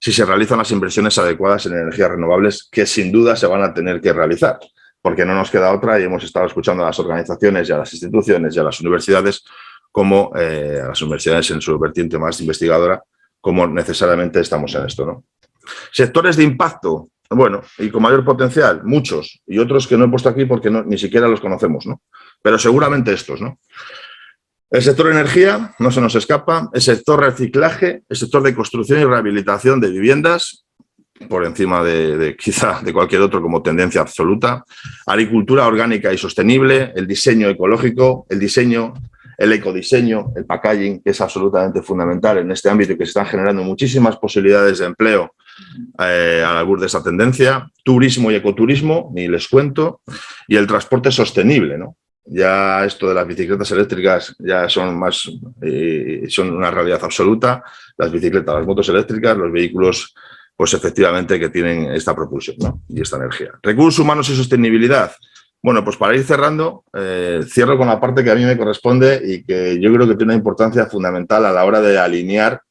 si se realizan las inversiones adecuadas en energías renovables, que sin duda se van a tener que realizar, porque no nos queda otra y hemos estado escuchando a las organizaciones y a las instituciones y a las universidades, como a las universidades en su vertiente más investigadora, como necesariamente estamos en esto, ¿no? Sectores de impacto, bueno, y con mayor potencial, muchos, y otros que no he puesto aquí porque ni siquiera los conocemos, ¿no? Pero seguramente estos, ¿no? El sector energía, no se nos escapa, el sector reciclaje, el sector de construcción y rehabilitación de viviendas, por encima quizá de cualquier otro como tendencia absoluta, agricultura orgánica y sostenible, el diseño ecológico, el ecodiseño, el packaging, que es absolutamente fundamental en este ámbito y que se están generando muchísimas posibilidades de empleo a la albur de esa tendencia, turismo y ecoturismo, ni les cuento, y el transporte sostenible, ¿no? Ya esto de las bicicletas eléctricas ya son una realidad absoluta, las bicicletas, las motos eléctricas, los vehículos, pues efectivamente que tienen esta propulsión, ¿no? Y esta energía. Recursos humanos y sostenibilidad. Bueno, pues para ir cerrando, cierro con la parte que a mí me corresponde y que yo creo que tiene una importancia fundamental a la hora de alinear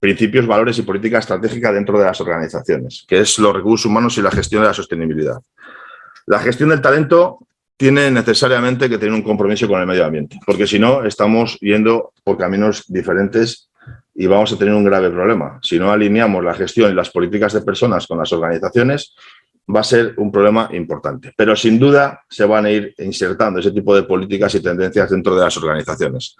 principios, valores y política estratégica dentro de las organizaciones, que es los recursos humanos y la gestión de la sostenibilidad. La gestión del talento tiene necesariamente que tener un compromiso con el medio ambiente, porque si no estamos yendo por caminos diferentes y vamos a tener un grave problema. Si no alineamos la gestión y las políticas de personas con las organizaciones, va a ser un problema importante. Pero sin duda se van a ir insertando ese tipo de políticas y tendencias dentro de las organizaciones.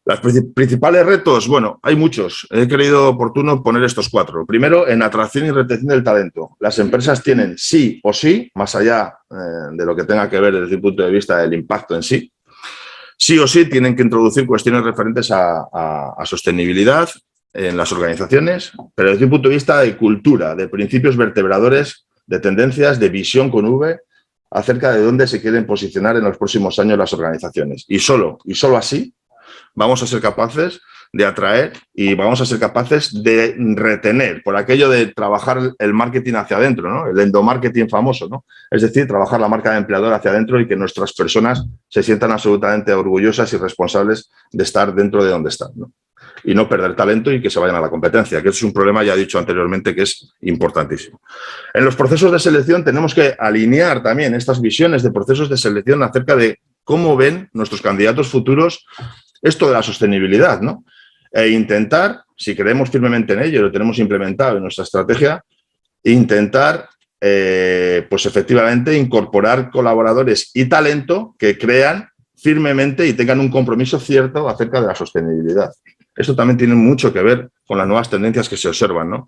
Los principales retos, bueno, hay muchos. He creído oportuno poner estos 4. Primero, en atracción y retención del talento. Las empresas tienen sí o sí, más allá de lo que tenga que ver desde el punto de vista del impacto en sí o sí tienen que introducir cuestiones referentes a sostenibilidad en las organizaciones, pero desde un punto de vista de cultura, de principios vertebradores, de tendencias, de visión con V, acerca de dónde se quieren posicionar en los próximos años las organizaciones. Y solo así vamos a ser capaces de atraer y vamos a ser capaces de retener, por aquello de trabajar el marketing hacia adentro, ¿no? El endomarketing famoso, ¿no? Es decir, trabajar la marca de empleador hacia adentro y que nuestras personas se sientan absolutamente orgullosas y responsables de estar dentro de donde están, ¿no? Y no perder talento y que se vayan a la competencia, que es un problema, ya he dicho anteriormente, que es importantísimo. En los procesos de selección tenemos que alinear también estas visiones de procesos de selección acerca de cómo ven nuestros candidatos futuros esto de la sostenibilidad, ¿no? E intentar, si creemos firmemente en ello, lo tenemos implementado en nuestra estrategia, intentar, pues efectivamente, incorporar colaboradores y talento que crean firmemente y tengan un compromiso cierto acerca de la sostenibilidad. Esto también tiene mucho que ver con las nuevas tendencias que se observan, ¿no?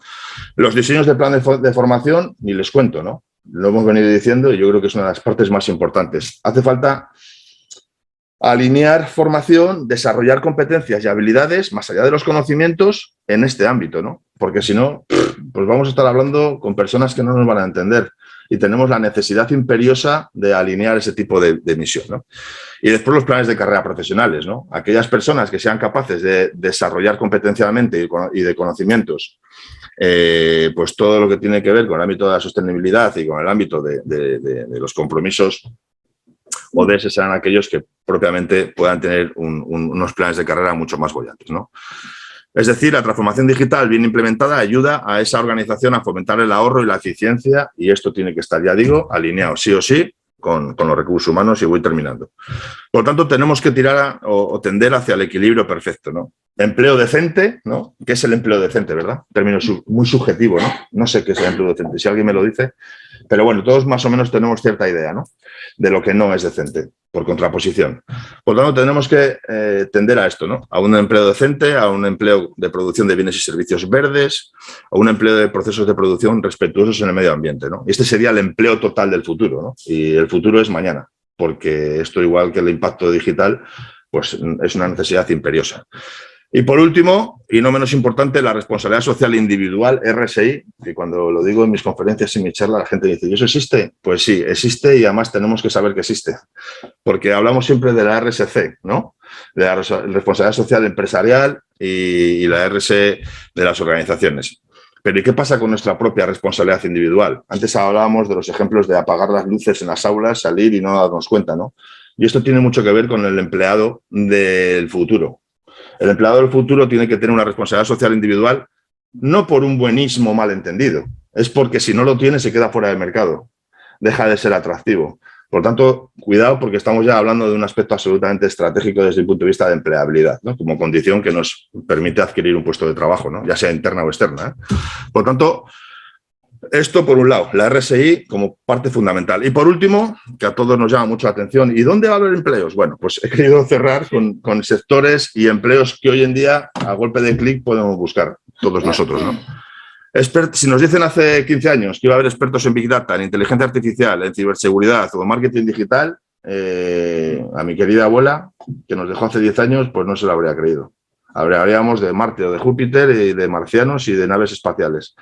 Los diseños de plan de formación, ni les cuento, ¿no? Lo hemos venido diciendo y yo creo que es una de las partes más importantes. Hace falta alinear formación, desarrollar competencias y habilidades más allá de los conocimientos en este ámbito, ¿no? Porque si no, pues vamos a estar hablando con personas que no nos van a entender y tenemos la necesidad imperiosa de alinear ese tipo de misión, ¿no? Y después los planes de carrera profesionales, ¿no? Aquellas personas que sean capaces de desarrollar competencialmente y de conocimientos pues todo lo que tiene que ver con el ámbito de la sostenibilidad y con el ámbito de los compromisos ODS serán aquellos que propiamente puedan tener unos planes de carrera mucho más bollantes, ¿no? Es decir, la transformación digital bien implementada ayuda a esa organización a fomentar el ahorro y la eficiencia, y esto tiene que estar, ya digo, alineado sí o sí con los recursos humanos, y voy terminando. Por lo tanto, tenemos que tirar o tender hacia el equilibrio perfecto, ¿no? Empleo decente, ¿no? ¿Qué es el empleo decente, verdad? Término muy subjetivo, ¿no? No sé qué es el empleo decente, si alguien me lo dice, pero bueno, todos más o menos tenemos cierta idea, ¿no? De lo que no es decente, por contraposición. Por lo tanto, tenemos que tender a esto, ¿no? A un empleo decente, a un empleo de producción de bienes y servicios verdes, a un empleo de procesos de producción respetuosos en el medio ambiente, ¿no? Este sería el empleo total del futuro, ¿no? Y el futuro es mañana, porque esto, igual que el impacto digital, pues es una necesidad imperiosa. Y por último, y no menos importante, la responsabilidad social individual, RSI, que cuando lo digo en mis conferencias y en mi charla, la gente dice, ¿y eso existe? Pues sí, existe, y además tenemos que saber que existe. Porque hablamos siempre de la RSC, ¿no? De la responsabilidad social empresarial y la RSE de las organizaciones. Pero ¿y qué pasa con nuestra propia responsabilidad individual? Antes hablábamos de los ejemplos de apagar las luces en las aulas, salir y no darnos cuenta, ¿no? Y esto tiene mucho que ver con el empleado del futuro. El empleado del futuro tiene que tener una responsabilidad social individual, no por un buenismo malentendido, es porque si no lo tiene se queda fuera del mercado, deja de ser atractivo. Por tanto, cuidado, porque estamos ya hablando de un aspecto absolutamente estratégico desde el punto de vista de empleabilidad, ¿no? Como condición que nos permite adquirir un puesto de trabajo, ¿no? Ya sea interna o externa, ¿eh? Por tanto, esto por un lado, la RSI como parte fundamental. Y por último, que a todos nos llama mucho la atención, ¿y dónde va a haber empleos? Bueno, pues he querido cerrar con sectores y empleos que hoy en día, a golpe de clic, podemos buscar todos nosotros, ¿no? Si nos dicen hace 15 años que iba a haber expertos en Big Data, en inteligencia artificial, en ciberseguridad o en marketing digital, a mi querida abuela, que nos dejó hace 10 años, pues no se lo habría creído. Hablaríamos de Marte o de Júpiter y de marcianos y de naves espaciales.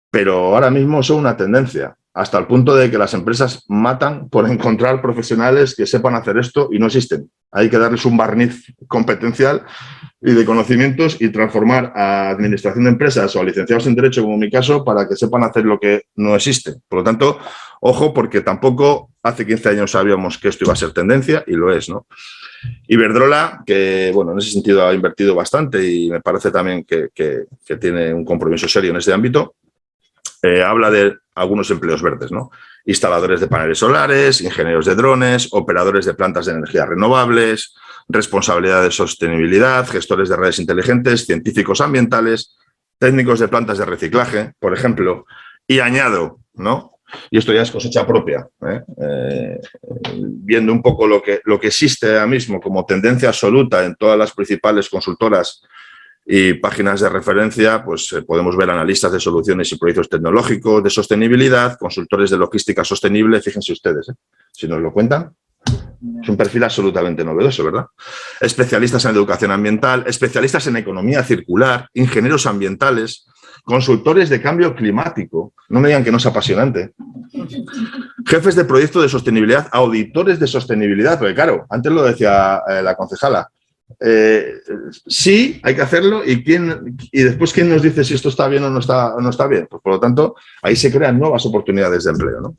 Pero ahora mismo son una tendencia, hasta el punto de que las empresas matan por encontrar profesionales que sepan hacer esto y no existen. Hay que darles un barniz competencial y de conocimientos y transformar a administración de empresas o a licenciados en Derecho, como en mi caso, para que sepan hacer lo que no existe. Por lo tanto, ojo, porque tampoco hace 15 años sabíamos que esto iba a ser tendencia y lo es, ¿no? Iberdrola, que bueno, en ese sentido ha invertido bastante y me parece también que tiene un compromiso serio en este ámbito, habla de algunos empleos verdes, ¿no? Instaladores de paneles solares, ingenieros de drones, operadores de plantas de energías renovables, responsabilidad de sostenibilidad, gestores de redes inteligentes, científicos ambientales, técnicos de plantas de reciclaje, por ejemplo, y añado, ¿no? Y esto ya es cosecha propia, viendo un poco lo que existe ahora mismo como tendencia absoluta en todas las principales consultoras y páginas de referencia, pues podemos ver analistas de soluciones y proyectos tecnológicos, de sostenibilidad, consultores de logística sostenible, fíjense ustedes, si nos lo cuentan. Es un perfil absolutamente novedoso, ¿verdad? Especialistas en educación ambiental, especialistas en economía circular, ingenieros ambientales, consultores de cambio climático, no me digan que no es apasionante, jefes de proyecto de sostenibilidad, auditores de sostenibilidad, porque claro, antes lo decía la concejala, sí, hay que hacerlo y después quién nos dice si esto está bien o no está bien. Pues por lo tanto, ahí se crean nuevas oportunidades de empleo, ¿no?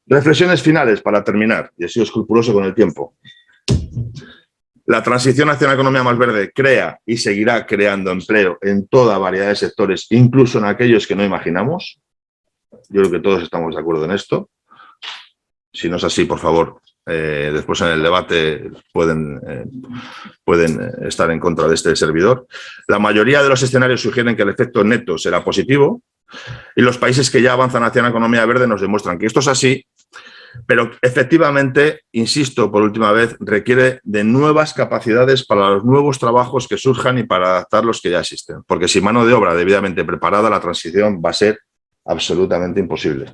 Reflexiones finales para terminar, y he sido escrupuloso con el tiempo. La transición hacia una economía más verde crea y seguirá creando empleo en toda variedad de sectores, incluso en aquellos que no imaginamos. Yo creo que todos estamos de acuerdo en esto. Si no es así, por favor, después en el debate pueden estar en contra de este servidor. La mayoría de los escenarios sugieren que el efecto neto será positivo y los países que ya avanzan hacia una economía verde nos demuestran que esto es así, pero efectivamente, insisto por última vez, requiere de nuevas capacidades para los nuevos trabajos que surjan y para adaptar los que ya existen. Porque sin mano de obra debidamente preparada, la transición va a ser absolutamente imposible.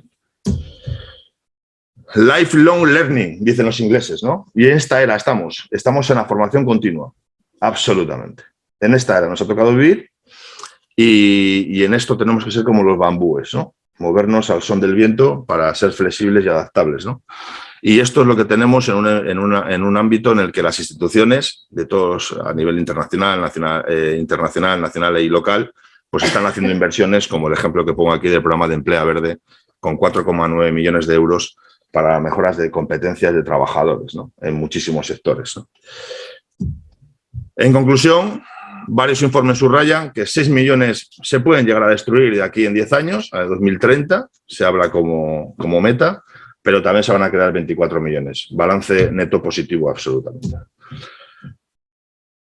Lifelong learning, dicen los ingleses, ¿no? Y en esta era estamos en la formación continua, absolutamente. En esta era nos ha tocado vivir y en esto tenemos que ser como los bambúes, ¿no? Movernos al son del viento para ser flexibles y adaptables, ¿no? Y esto es lo que tenemos en un ámbito en el que las instituciones de todos a nivel internacional, nacional y local, pues están haciendo inversiones, como el ejemplo que pongo aquí del programa de Emplea Verde, con 4,9 millones de euros para mejoras de competencias de trabajadores, ¿no? En muchísimos sectores, ¿no? En conclusión, varios informes subrayan que 6 millones se pueden llegar a destruir de aquí en 10 años, a 2030, se habla como meta, pero también se van a quedar 24 millones. Balance neto positivo absolutamente.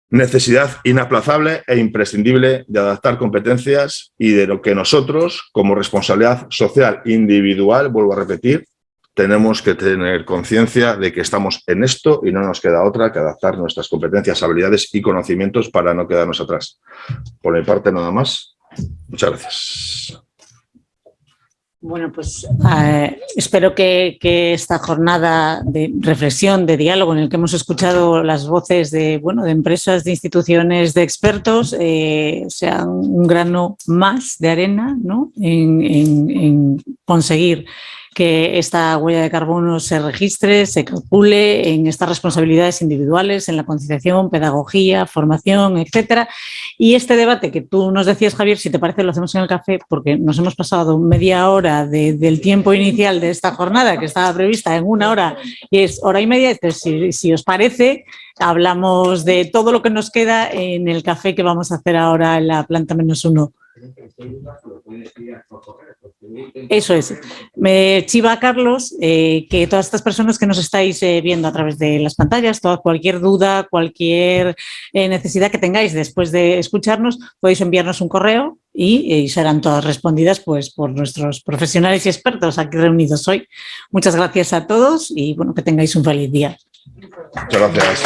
Necesidad inaplazable e imprescindible de adaptar competencias y de lo que nosotros, como responsabilidad social individual, vuelvo a repetir, tenemos que tener conciencia de que estamos en esto y no nos queda otra que adaptar nuestras competencias, habilidades y conocimientos para no quedarnos atrás. Por mi parte, nada más. Muchas gracias. Bueno, pues espero que esta jornada de reflexión, de diálogo, en el que hemos escuchado las voces de empresas, de instituciones, de expertos, sean un grano más de arena, ¿no?, en conseguir que esta huella de carbono se registre, se calcule en estas responsabilidades individuales, en la concienciación, pedagogía, formación, etcétera. Y este debate que tú nos decías, Javier, si te parece lo hacemos en el café, porque nos hemos pasado media hora del tiempo inicial de esta jornada, que estaba prevista en 1 hora, y es 1 hora y media. Entonces, si os parece, hablamos de todo lo que nos queda en el café que vamos a hacer ahora en la planta -1. Eso es. Me chiva Carlos que todas estas personas que nos estáis viendo a través de las pantallas, cualquier duda, cualquier necesidad que tengáis después de escucharnos, podéis enviarnos un correo y serán todas respondidas pues por nuestros profesionales y expertos aquí reunidos hoy. Muchas gracias a todos y bueno, que tengáis un feliz día. Muchas gracias.